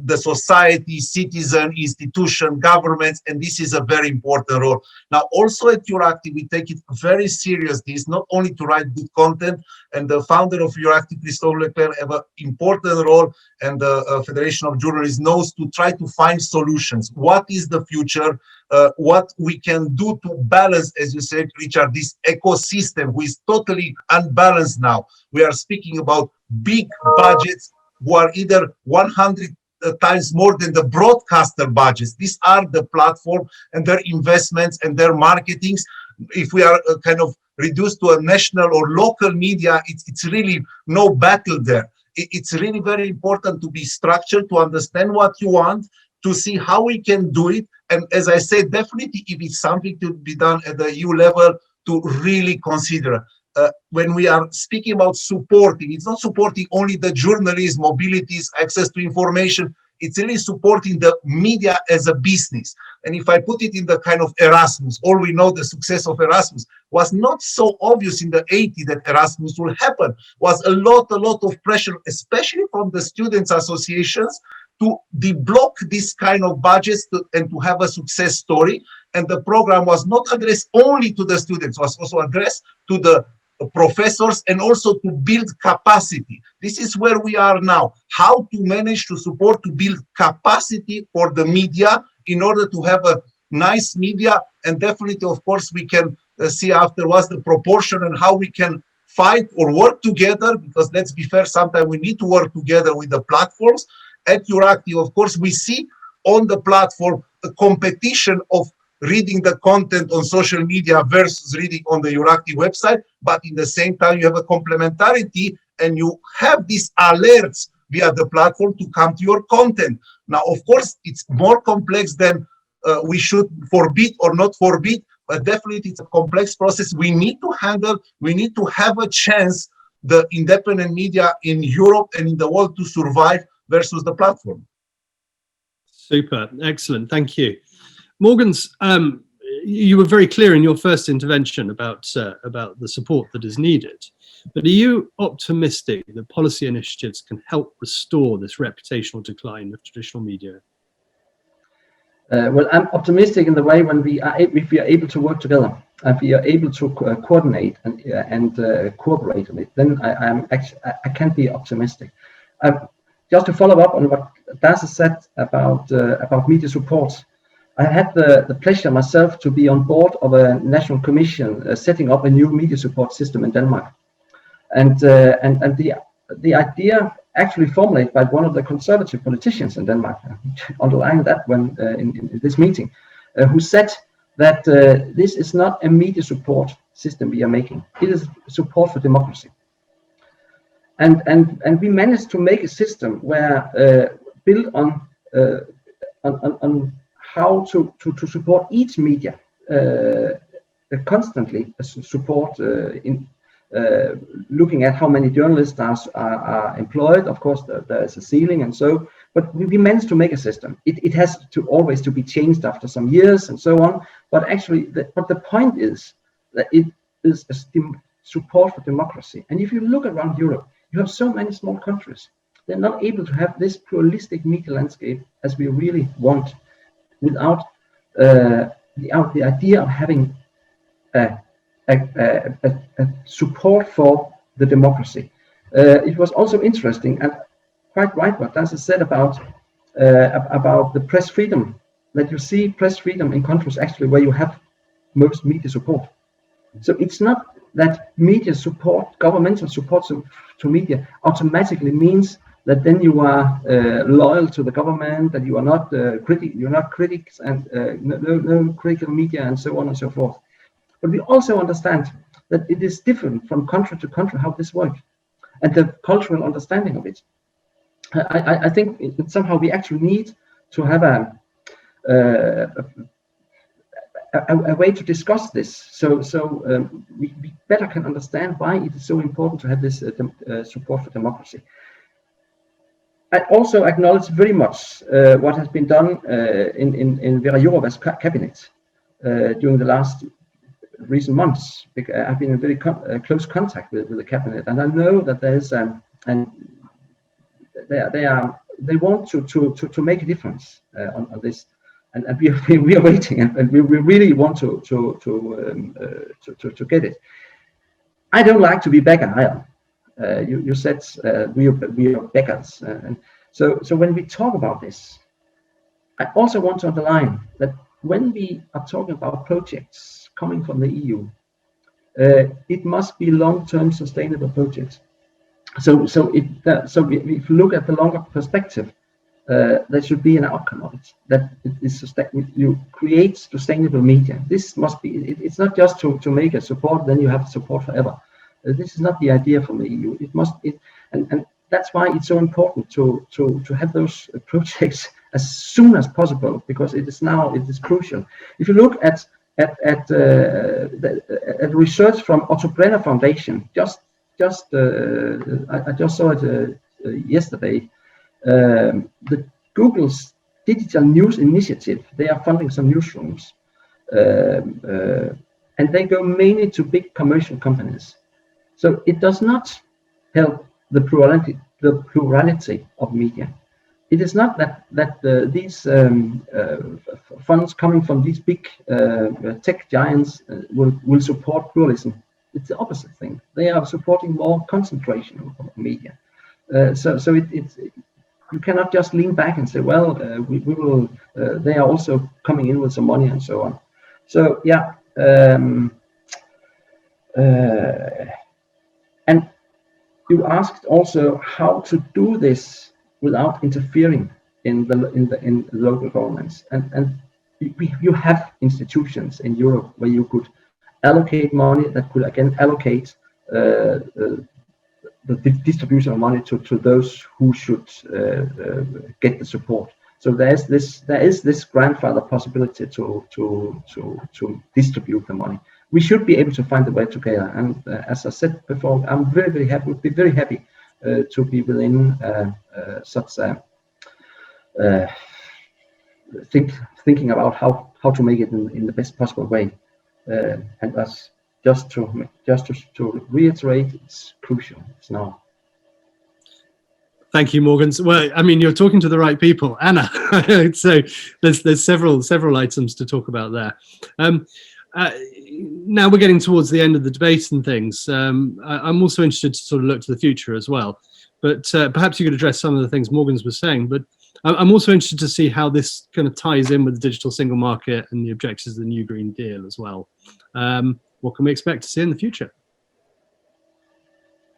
[SPEAKER 5] the society, citizen, institution, governments, and this is a very important role. Now, also at Euractiv, we take it very serious. This not only to write good content, and the founder of Euractiv, Christophe Leclerc, have an important role, and the Federation of Journalists knows to try to find solutions. What is the future? What we can do to balance, as you said, Richard, this ecosystem, which is totally unbalanced now. We are speaking about big budgets who are either 100 times more than the broadcaster budgets. These are the platform and their investments and their marketings. If we are kind of reduced to a national or local media, it's really no battle there. It's really very important to be structured, to understand what you want, to see how we can do it. And as I said, definitely if it's something to be done at the EU level, to really consider. When we are speaking about supporting, it's not supporting only the journalism, mobilities, access to information. It's really supporting the media as a business. And if I put it in the kind of Erasmus, all we know the success of Erasmus was not so obvious in the 80s that Erasmus will happen. Was a lot of pressure, especially from the students' associations, to deblock this kind of budgets and to have a success story. And the program was not addressed only to the students, was also addressed to the professors and also to build capacity. This is where we are now. How to manage to support, to build capacity for the media in order to have a nice media. And definitely, of course, we can see afterwards the proportion and how we can fight or work together, because let's be fair, sometimes we need to work together with the platforms. At Euractiv, of course, we see on the platform a competition of reading the content on social media versus reading on the Euractiv website, but in the same time you have a complementarity and you have these alerts via the platform to come to your content. Now, of course, it's more complex than we should forbid or not forbid, but definitely it's a complex process we need to handle. We need to have a chance, the independent media in Europe and in the world, to survive versus the platform.
[SPEAKER 1] Super, excellent, thank you. Morgans, you were very clear in your first intervention about the support that is needed, but are you optimistic that policy initiatives can help restore this reputational decline of traditional media?
[SPEAKER 4] Well, I'm optimistic in the way when if we are able to work together and we are able to coordinate and cooperate on it, then I can be optimistic. Just to follow up on what Dacia said about media support. I had the pleasure myself to be on board of a national commission setting up a new media support system in Denmark, and the idea actually formulated by one of the conservative politicians in Denmark, underlying that when in this meeting, who said that this is not a media support system we are making. It is support for democracy. And we managed to make a system where built on how to support each media constantly support in looking at how many journalists are employed. Of course, there is a ceiling and so, but we managed to make a system. It has to always to be changed after some years and so on. But actually, but the point is that it is a support for democracy. And if you look around Europe, you have so many small countries. They're not able to have this pluralistic media landscape as we really want, without the idea of having a support for the democracy. It was also interesting and quite right what Danza said about the press freedom, that you see press freedom in countries actually where you have most media support. So it's not that media support, governmental support to media automatically means that then you are loyal to the government, that you are not critics and no critical media and so on and so forth. But we also understand that it is different from country to country how this works, and the cultural understanding of it. I think somehow we actually need to have a way to discuss this, so we better can understand why it is so important to have this support for democracy. I also acknowledge very much what has been done in Vera Jourova's cabinet during the last recent months. I've been in very close contact with the cabinet, and I know that there's and they want to make a difference on this, and we are waiting, and we really want to get it. I don't like to be beggar either. You said we are beggars, and so when we talk about this, I also want to underline that when we are talking about projects coming from the EU, it must be long-term sustainable projects. So if you look at the longer perspective, there should be an outcome of it, that it is you create sustainable media. This must be. It's not just to make a support, then you have support forever. This is not the idea from the EU. It must, and that's why it's so important to have those projects as soon as possible, because it is crucial. If you look at research from Otto Brenner Foundation, I just saw it yesterday. The Google's Digital News Initiative, they are funding some newsrooms, and they go mainly to big commercial companies. So it does not help the plurality of media. It is not that these funds coming from these big tech giants will support pluralism. It's the opposite thing. They are supporting more concentration of media. So it's you cannot just lean back and say, well, we will. They are also coming in with some money and so on. So yeah. And you asked also how to do this without interfering in the local governments, and you have institutions in Europe where you could allocate money that could again allocate the distribution of money to those who should get the support. So there is this grandfather possibility to distribute the money. We should be able to find a way together, and as I said before, I'm very happy. Would be very happy to be within such a thinking about how to make it in the best possible way. And as just to reiterate, it's crucial. It's now.
[SPEAKER 1] Thank you, Morgan. Well, I mean, you're talking to the right people, Anna. So there's several items to talk about there. Now we're getting towards the end of the debate and things. I'm also interested to sort of look to the future as well. But perhaps you could address some of the things Morgan was saying. But I'm also interested to see how this kind of ties in with the digital single market and the objectives of the new Green Deal as well. What can we expect to see in the future?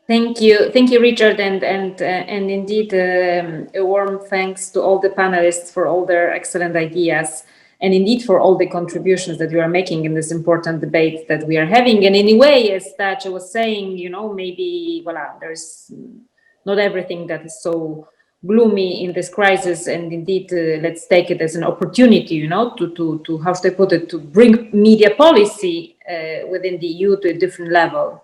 [SPEAKER 6] Thank you, Richard, and indeed a warm thanks to all the panelists for all their excellent ideas. and indeed for all the contributions that you are making in this important debate that we are having. And in a way, as Dacia was saying, you know, maybe, voila, there's not everything that is so gloomy in this crisis, and indeed, let's take it as an opportunity, you know, to how should I put it, to bring media policy within the EU to a different level.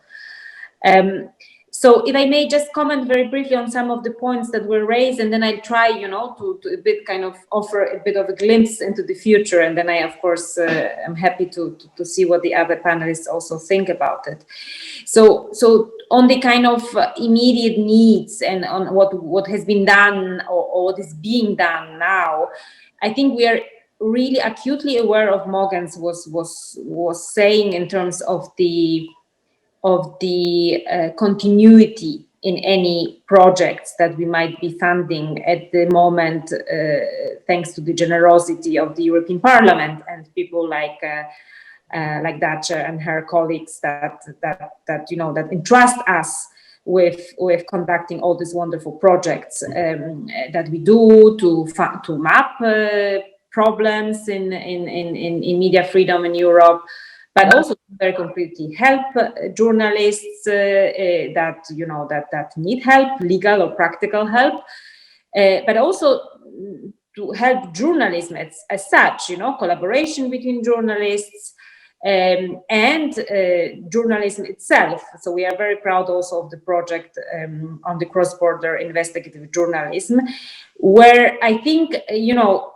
[SPEAKER 6] So if I may just comment very briefly on some of the points that were raised, and then I'll try, you know, to a bit kind of offer a bit of a glimpse into the future, and then I, of course, am happy to see what the other panelists also think about it. So on the kind of immediate needs and on what has been done or what is being done now, I think we are really acutely aware of Mogens was saying in terms of the continuity in any projects that we might be funding at the moment, thanks to the generosity of the European Parliament and people like Dacia and her colleagues that you know, that entrust us with conducting all these wonderful projects that we do to map problems in media freedom in Europe, but also very concretely help journalists that, you know, that need help, legal or practical help, but also to help journalism as such, you know, collaboration between journalists and journalism itself. So we are very proud also of the project on the cross-border investigative journalism, where I think, you know,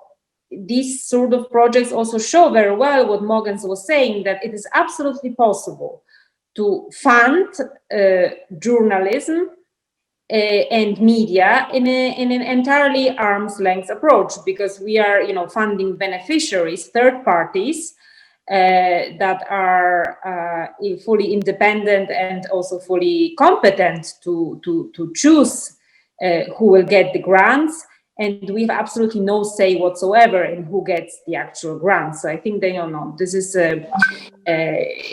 [SPEAKER 6] these sort of projects also show very well what Mogens was saying, that it is absolutely possible to fund journalism and media in an entirely arm's length approach, because we are, you know, funding beneficiaries, third parties that are fully independent and also fully competent to choose who will get the grants. And we have absolutely no say whatsoever in who gets the actual grants. So I think they don't know. This is a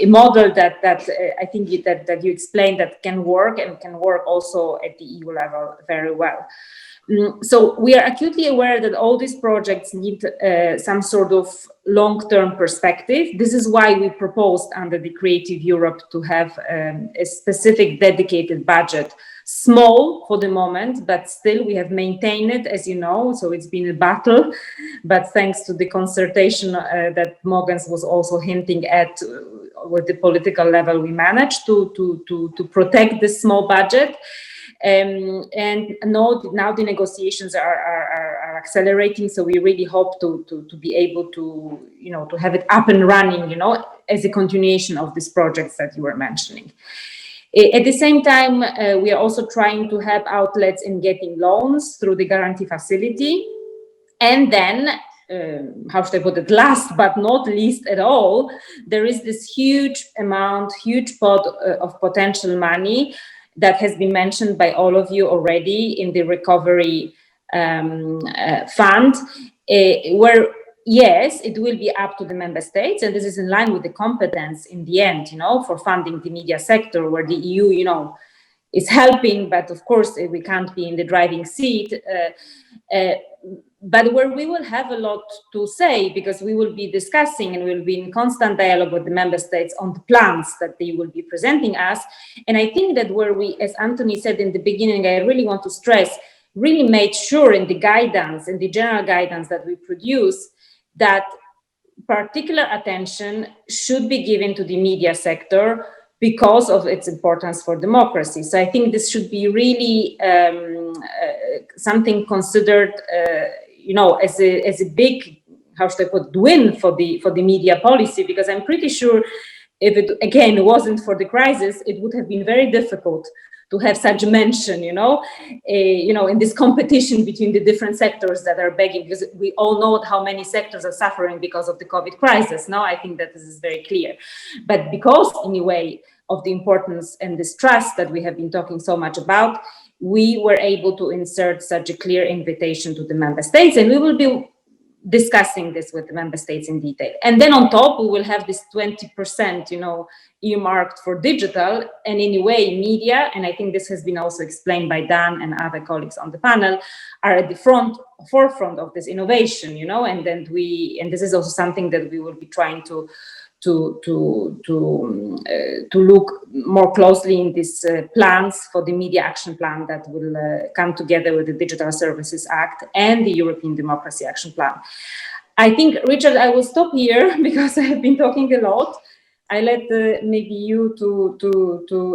[SPEAKER 6] model that I think that you explained that can work, and can work also at the EU level very well. So we are acutely aware that all these projects need some sort of long-term perspective. This is why we proposed under the Creative Europe to have a specific dedicated budget, small for the moment, but still we have maintained it, as you know, so it's been a battle, but thanks to the consultation that Mogens was also hinting at with the political level, we managed to protect this small budget. And now the negotiations are accelerating, so we really hope to be able to, you know, to have it up and running, you know, as a continuation of these projects that you were mentioning. At the same time, we are also trying to help outlets in getting loans through the guarantee facility. And then, how should I put it, last but not least at all, there is this huge pot of potential money that has been mentioned by all of you already in the recovery fund, where yes, it will be up to the member states, and this is in line with the competence in the end, you know, for funding the media sector, where the EU, you know, is helping, but of course we can't be in the driving seat. But where we will have a lot to say, because we will be discussing and we'll be in constant dialogue with the member states on the plans that they will be presenting us. And I think that where we, as Anthony said in the beginning, I really want to stress, really made sure in the guidance, in the general guidance that we produce, that particular attention should be given to the media sector because of its importance for democracy. So I think this should be really something considered, you know, as a big, how should I put, win for the media policy, because I'm pretty sure if it again wasn't for the crisis, it would have been very difficult to have such mention, you know, in this competition between the different sectors that are begging, because we all know how many sectors are suffering because of the COVID crisis. Now, I think that this is very clear. But because, anyway, of the importance and this trust that we have been talking so much about, we were able to insert such a clear invitation to the member states, and we will be discussing this with the member states in detail. And then on top, we will have this 20%, you know, earmarked for digital, and in a way media, and I think this has been also explained by Dan and other colleagues on the panel, are at the forefront of this innovation, you know, and this is also something that we will be trying to look more closely in these plans for the Media Action Plan that will come together with the Digital Services Act and the European Democracy Action Plan. I think, Richard, I will stop here because I have been talking a lot. I let maybe you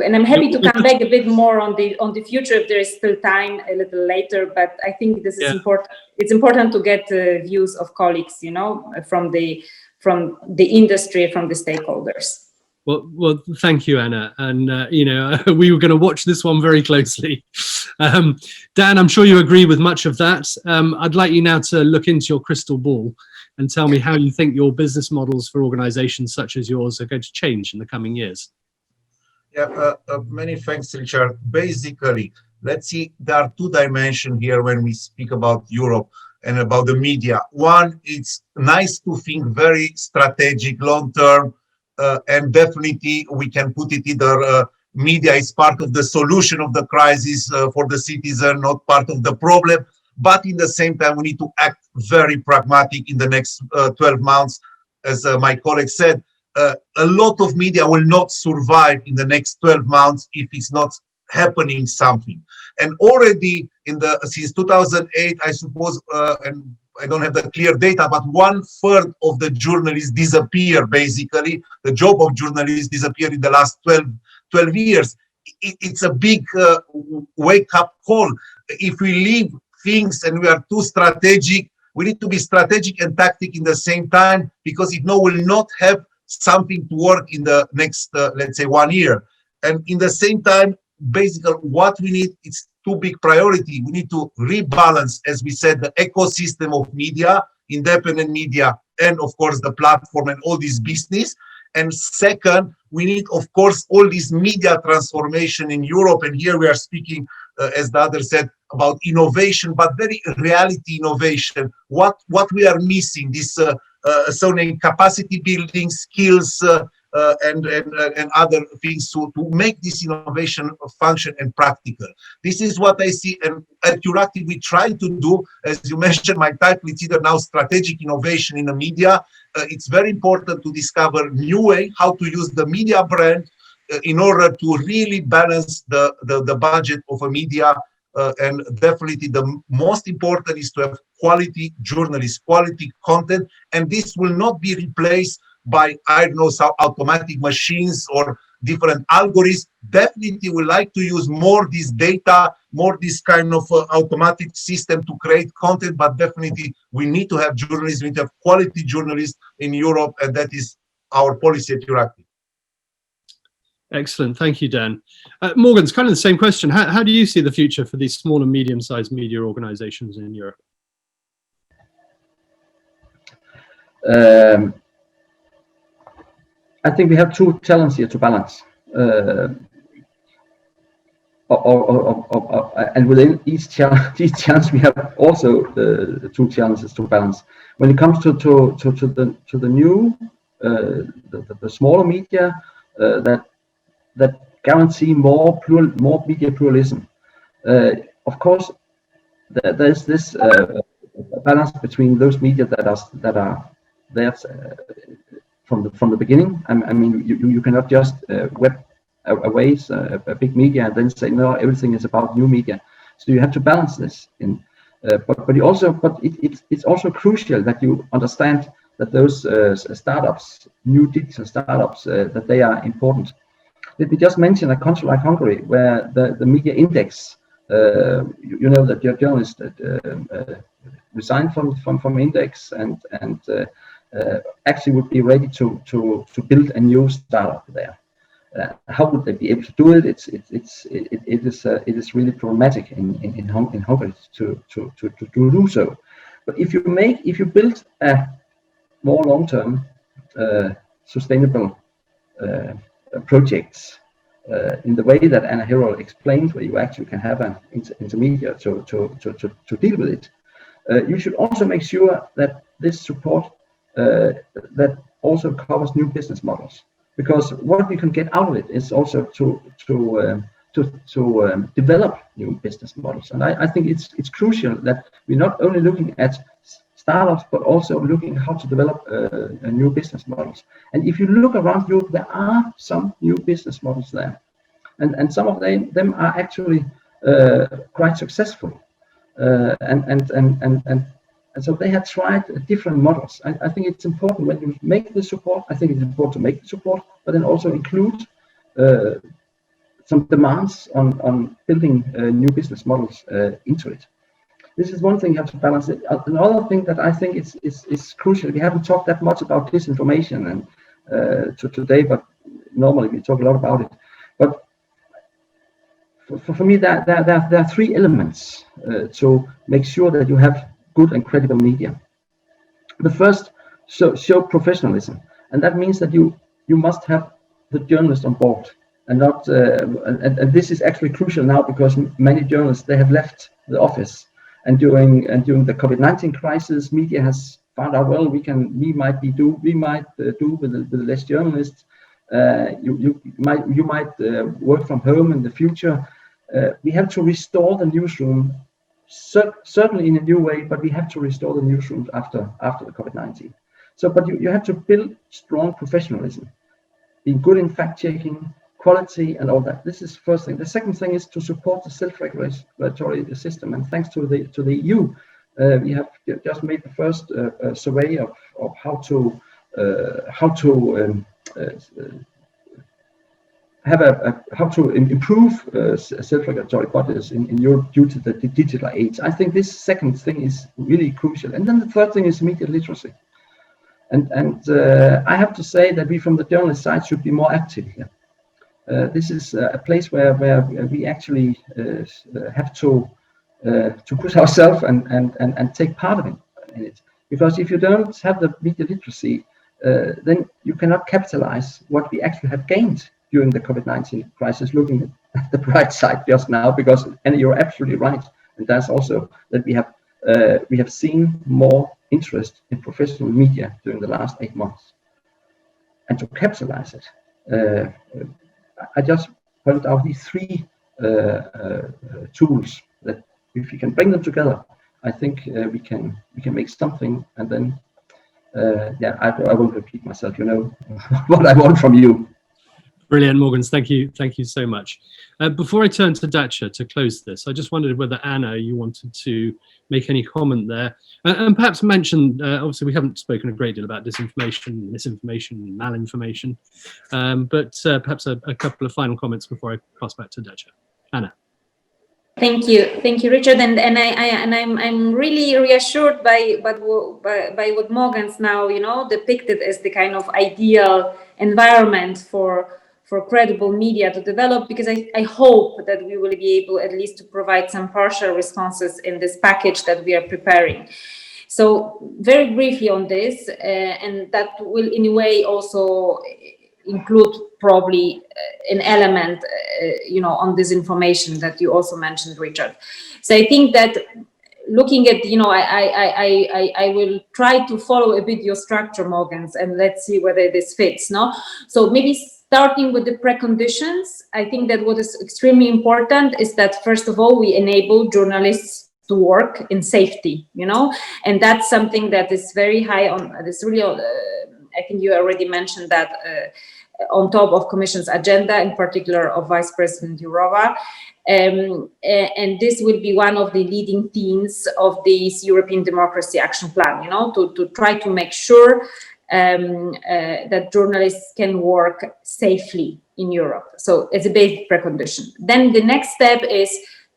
[SPEAKER 6] and I'm happy to come back a bit more on the future if there is still time a little later. But I think this is important. It's important to get views of colleagues, you know, from the industry, from the stakeholders.
[SPEAKER 1] Well, thank you, Anna. And, you know, we were going to watch this one very closely. Dan, I'm sure you agree with much of that. I'd like you now to look into your crystal ball and tell me how you think your business models for organizations such as yours are going to change in the coming years.
[SPEAKER 5] Yeah, many thanks, Richard. Basically, let's see, there are two dimensions here when we speak about Europe and about the media. One, it's nice to think very strategic, long-term, and definitely we can put it either media is part of the solution of the crisis for the citizen, not part of the problem. But in the same time, we need to act very pragmatic in the next 12 months. As my colleague said, a lot of media will not survive in the next 12 months if it's not happening something. And already since 2008, I suppose, and I don't have the clear data, but 1/3 of the journalists disappear, basically. The job of journalists disappeared in the last 12 years. It's a big wake-up call. If we leave things and we are too strategic, we need to be strategic and tactic in the same time, because if no, we'll not have something to work in the next, let's say, 1 year. And in the same time, basically what we need is two big priority. We need to rebalance, as we said, the ecosystem of media, independent media, and of course the platform and all this business. And second, we need, of course, all this media transformation in Europe. And here we are speaking, as the other said, about innovation, but very reality innovation. What we are missing, this so-named capacity building skills and other things to make this innovation function and practical. This is what I see, and at Plurality we try to do. As you mentioned, my title, it's either now strategic innovation in the media. It's very important to discover new way how to use the media brand in order to really balance the budget of a media. And definitely the most important is to have quality journalists, quality content, and this will not be replaced by, I don't know, some automatic machines or different algorithms. Definitely we like to use more this data, more this kind of automatic system to create content, but definitely we need to have journalists, we need to have quality journalists in Europe, and that is our policy at Plurality.
[SPEAKER 1] Excellent, thank you, Dan. Morgan, it's kind of the same question. How do you see the future for these small and medium-sized media organizations in Europe?
[SPEAKER 4] I think we have two challenges here to balance. And within each challenge, we have also two challenges to balance. When it comes to the new, the smaller media that guarantee more media pluralism, of course, there's this balance between those media that are there from the beginning. I mean, you cannot just web away a big media and then say no, everything is about new media. So you have to balance this in. But it's also crucial that you understand that those startups, new digital startups, that they are important. Let me just mention a country like Hungary, where the media index, you know that your journalist resigned from index and actually would be ready to build a new startup there. How would they be able to do it? It is really problematic in Hungary to do so. But if you build a more long-term sustainable projects in the way that Anna Herold explained, where you actually can have an intermediate to deal with it, you should also make sure that this support that also covers new business models, because what we can get out of it is also to develop new business models. And I think it's crucial that we're not only looking at startups, but also looking how to develop new business models. And if you look around Europe, there are some new business models there, and some of them are actually quite successful. And so they have tried different models. I think it's important when you make the support, I think it's important to make the support, but then also include some demands on building new business models into it. This is one thing you have to balance it. Another thing that I think is crucial, we haven't talked that much about disinformation and today, but normally we talk a lot about it. But for me, there are three elements to make sure that you have good and credible media. The first, show professionalism, and that means that you must have the journalist on board, and not and this is actually crucial now, because many journalists, they have left the office, and during the COVID-19 crisis, media has found out, well, we might do with less journalists. You might work from home in the future. We have to restore the newsroom, certainly in a new way, but we have to restore the newsrooms after the COVID-19. So, but you have to build strong professionalism, being good in fact-checking, quality, and all that. This is the first thing. The second thing is to support the self-regulatory system, and thanks to the EU, we have just made the first survey of how to improve self-regulatory bodies in Europe due to the digital age. I think this second thing is really crucial. And then the third thing is media literacy. And I have to say that we from the journalist side should be more active here. This is a place where we actually have to push ourselves and take part in it. Because if you don't have the media literacy, then you cannot capitalize what we actually have gained during the COVID-19 crisis, looking at the bright side just now, and you're absolutely right. And that's also that we have seen more interest in professional media during the last 8 months. And to capitalize it, I just pointed out these three tools that if we can bring them together, I think we can make something. And then, I won't repeat myself. You know what I want from you.
[SPEAKER 1] Brilliant, Morgans. Thank you so much. Before I turn to Dacia to close this, I just wondered whether Anna, you wanted to make any comment there, and perhaps mention. Obviously, we haven't spoken a great deal about disinformation, misinformation, malinformation, but perhaps a couple of final comments before I pass back to Dacia. Anna.
[SPEAKER 6] Thank you, Richard, and I'm really reassured by what Morgans now depicted as the kind of ideal environment for credible media to develop, because I hope that we will be able at least to provide some partial responses in this package that we are preparing. So very briefly on this, and that will in a way also include probably an element, on disinformation that you also mentioned, Richard. So I think that looking at, I will try to follow a bit your structure, Morgans, and let's see whether this fits, no? So maybe starting with the preconditions, I think that what is extremely important is that, first of all, we enable journalists to work in safety, and that's something that is very high on this really, I think you already mentioned that on top of Commission's agenda, in particular of Vice President Jourova. And this will be one of the leading themes of this European Democracy Action Plan, to try to make sure that journalists can work safely in Europe. So it's a basic precondition. Then the next step is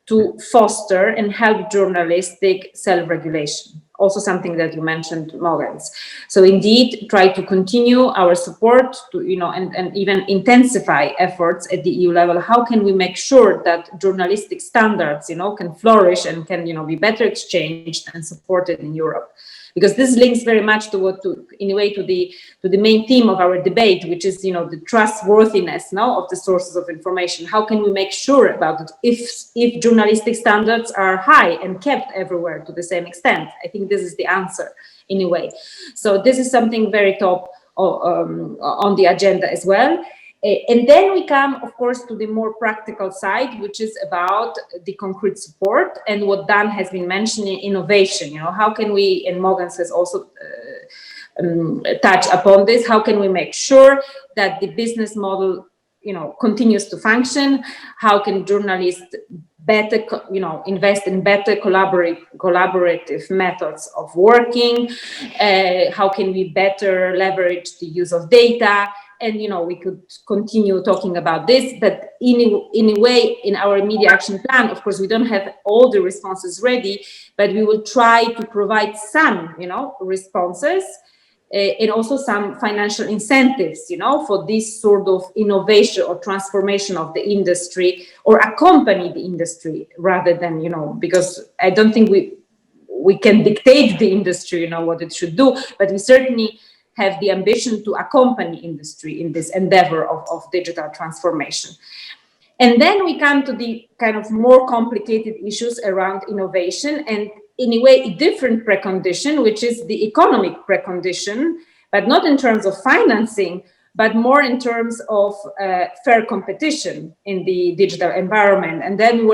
[SPEAKER 6] to foster and help journalistic self-regulation. Also something that you mentioned, Morgans. So indeed, try to continue our support to, and even intensify efforts at the EU level. How can we make sure that journalistic standards, can flourish and can, be better exchanged and supported in Europe? Because this links very much to the main theme of our debate, which is, the trustworthiness now of the sources of information. How can we make sure about it if journalistic standards are high and kept everywhere to the same extent? I think this is the answer. in a way. So this is something very top on the agenda as well. And then we come, of course, to the more practical side, which is about the concrete support and what Dan has been mentioning, innovation. You know, how can we, and Mogans has also touch upon this, how can we make sure that the business model, you know, continues to function? How can journalists better, you know, invest in better collaborative methods of working? How can we better leverage the use of data? And, you know, we could continue talking about this, but in a way, in our media action plan, of course, we don't have all the responses ready, but we will try to provide some, you know, responses. And also some financial incentives, you know, for this sort of innovation or transformation of the industry, or accompany the industry rather than, you know, because I don't think we can dictate the industry, you know, what it should do, but we certainly have the ambition to accompany industry in this endeavor of digital transformation. And then we come to the kind of more complicated issues around innovation, and in a way, a different precondition, which is the economic precondition, but not in terms of financing, but more in terms of fair competition in the digital environment. And then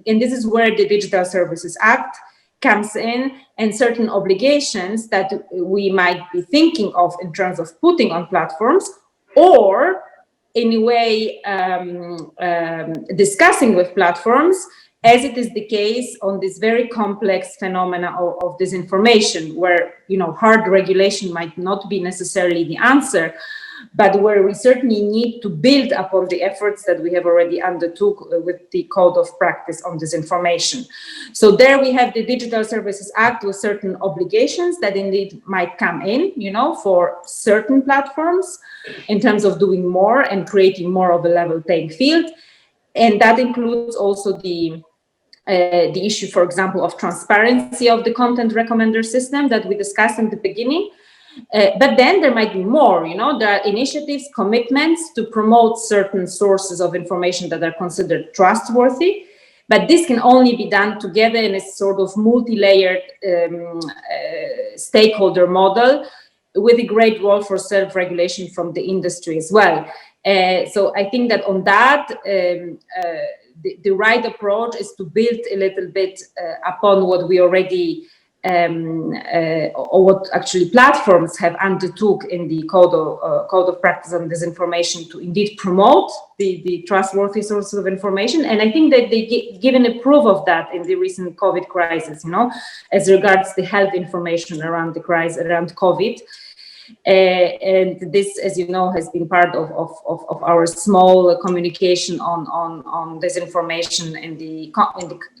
[SPEAKER 6] this is where the Digital Services Act comes in, and certain obligations that we might be thinking of in terms of putting on platforms, or in a way discussing with platforms, as it is the case on this very complex phenomena of disinformation, where, you know, hard regulation might not be necessarily the answer, but where we certainly need to build upon the efforts that we have already undertook with the Code of Practice on Disinformation. So there we have the Digital Services Act with certain obligations that indeed might come in, you know, for certain platforms in terms of doing more and creating more of a level playing field. And that includes also the issue, for example, of transparency of the content recommender system that we discussed in the beginning. But then there might be more, you know, there are initiatives, commitments to promote certain sources of information that are considered trustworthy, but this can only be done together in a sort of multi-layered stakeholder model, with a great role for self-regulation from the industry as well. So I think that on that, the right approach is to build a little bit upon what we already or what actually platforms have undertook in the Code of Practice on Disinformation to indeed promote the trustworthy sources of information. And I think that they given a proof of that in the recent COVID crisis, you know, as regards the health information around the crisis, around COVID. And this, as you know, has been part of our small communication on disinformation in the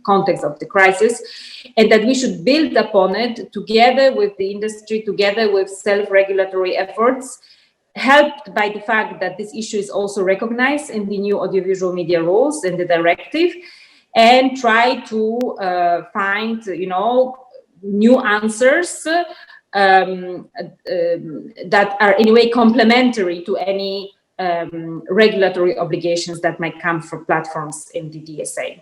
[SPEAKER 6] context of the crisis, and that we should build upon it together with the industry, together with self-regulatory efforts, helped by the fact that this issue is also recognized in the new audiovisual media rules and the directive, and try to find, you know, new answers that are in a way complementary to any regulatory obligations that might come from platforms in the DSA.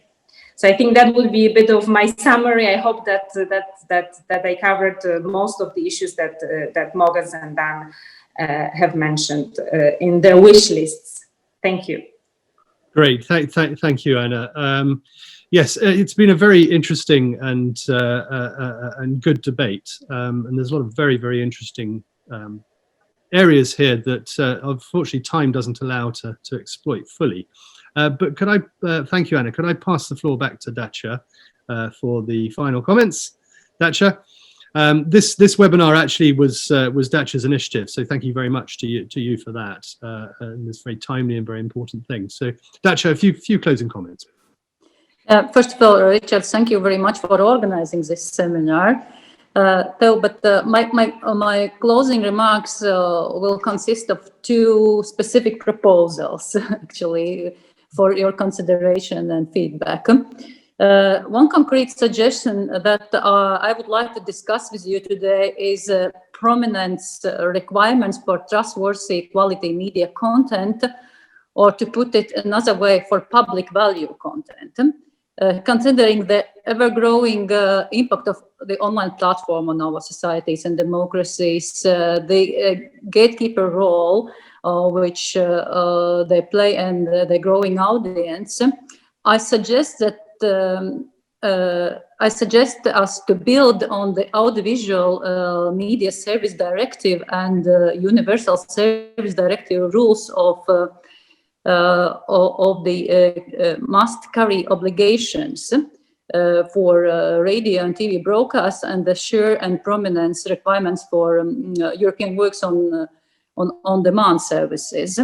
[SPEAKER 6] So I think that would be a bit of my summary. I hope that I covered most of the issues that Mogans and Dan have mentioned in their wish lists. Thank you.
[SPEAKER 1] Great, thank you, Anna. Yes, it's been a very interesting and good debate, and there's a lot of very, very interesting areas here that unfortunately time doesn't allow to exploit fully. But could I thank you, Anna? Could I pass the floor back to Dacia for the final comments? Dacia, this webinar actually was Dacia's initiative, so thank you very much to you for that. And it's very timely and very important thing. So Dacia, a few closing comments.
[SPEAKER 2] First of all, Richard, thank you very much for organizing this seminar. My closing remarks will consist of two specific proposals, actually, for your consideration and feedback. One concrete suggestion that I would like to discuss with you today is prominence requirements for trustworthy quality media content, or to put it another way, for public value content. considering the ever-growing impact of the online platform on our societies and democracies, the gatekeeper role which they play and the growing audience, I suggest that I suggest us to build on the Audiovisual Media Service Directive and Universal Service Directive rules of the must carry obligations for radio and TV broadcasts, and the share and prominence requirements for European works on demand services.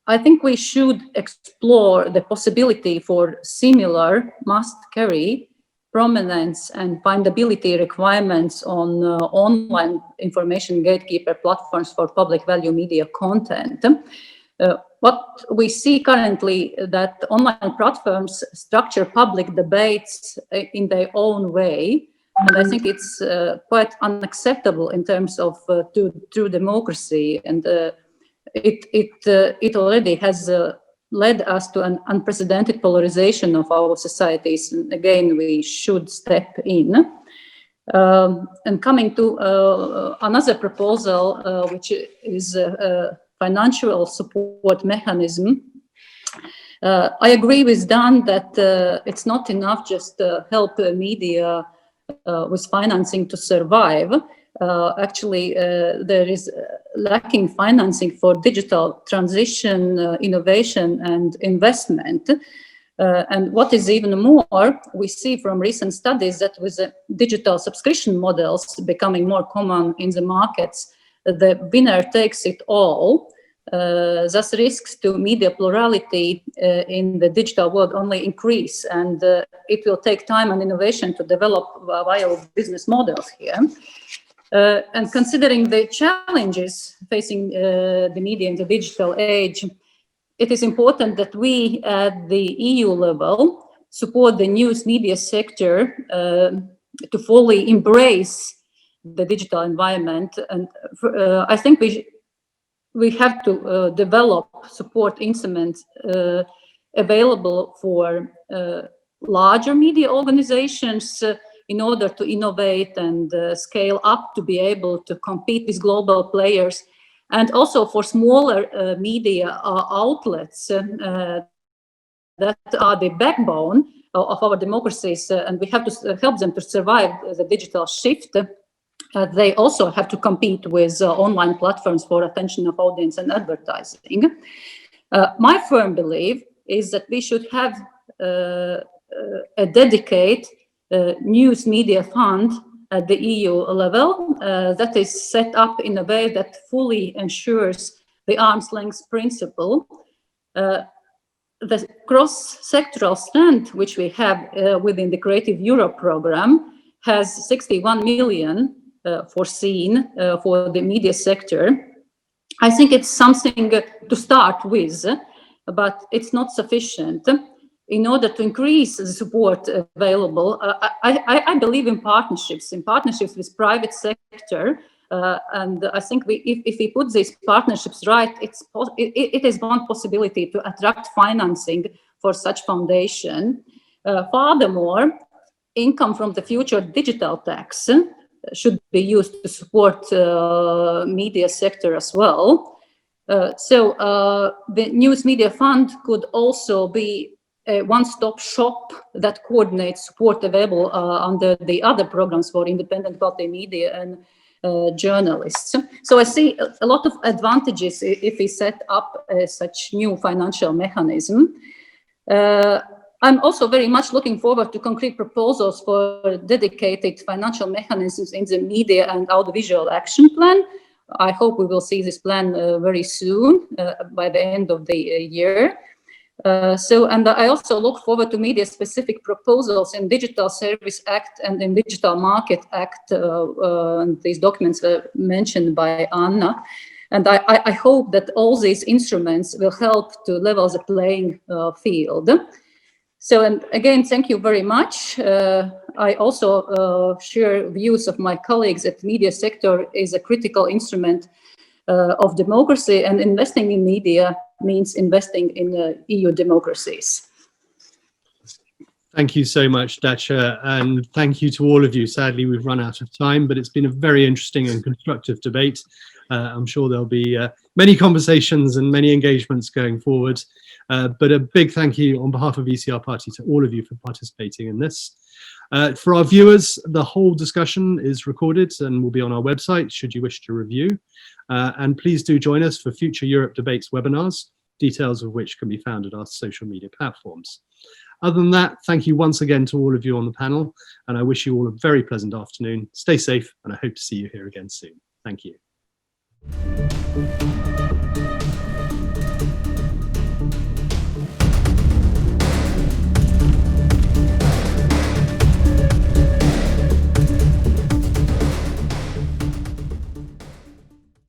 [SPEAKER 2] I think we should explore the possibility for similar must carry, prominence and findability requirements on online information gatekeeper platforms for public value media content. What we see currently that online platforms structure public debates in their own way, and I think it's quite unacceptable in terms of true democracy, and it already has led us to an unprecedented polarization of our societies. And again, we should step in. And coming to another proposal, which is financial support mechanism. I agree with Dan that it's not enough just to help media with financing to survive. Actually, there is lacking financing for digital transition, innovation and investment. And what is even more, we see from recent studies that with the digital subscription models becoming more common in the markets, the winner takes it all. Thus risks to media plurality in the digital world only increase, and it will take time and innovation to develop viable business models here. And considering the challenges facing the media in the digital age, it is important that we at the EU level support the news media sector to fully embrace the digital environment. And I think we have to develop support instruments available for larger media organizations in order to innovate and scale up to be able to compete with global players, and also for smaller media outlets that are the backbone of our democracies, and we have to help them to survive the digital shift. They also have to compete with online platforms for attention of audience and advertising. My firm belief is that we should have a dedicated news media fund at the EU level that is set up in a way that fully ensures the arm's length principle. The cross-sectoral strength which we have within the Creative Europe program has 61 million foreseen for the media sector. I think it's something to start with, but it's not sufficient. In order to increase the support available, I believe in partnerships with private sector, and I think if we put these partnerships right, it is one possibility to attract financing for such foundation. Furthermore, income from the future digital tax should be used to support media sector as well. So the News Media Fund could also be a one-stop shop that coordinates support available under the other programs for independent quality media and journalists. So I see a lot of advantages if we set up such new financial mechanism. I'm also very much looking forward to concrete proposals for dedicated financial mechanisms in the media and audiovisual action plan. I hope we will see this plan very soon, by the end of the year. And I also look forward to media-specific proposals in Digital Service Act and in Digital Market Act. And these documents were mentioned by Anna. And I hope that all these instruments will help to level the playing field. So, and again, thank you very much. I also share views of my colleagues that the media sector is a critical instrument of democracy, and investing in media means investing in EU democracies.
[SPEAKER 1] Thank you so much, Dacia, and thank you to all of you. Sadly, we've run out of time, but it's been a very interesting and constructive debate. I'm sure there'll be many conversations and many engagements going forward. But a big thank you on behalf of ECR Party to all of you for participating in this. For our viewers, the whole discussion is recorded and will be on our website should you wish to review. And please do join us for future Europe Debates webinars, details of which can be found at our social media platforms. Other than that, thank you once again to all of you on the panel, and I wish you all a very pleasant afternoon. Stay safe, and I hope to see you here again soon. Thank you.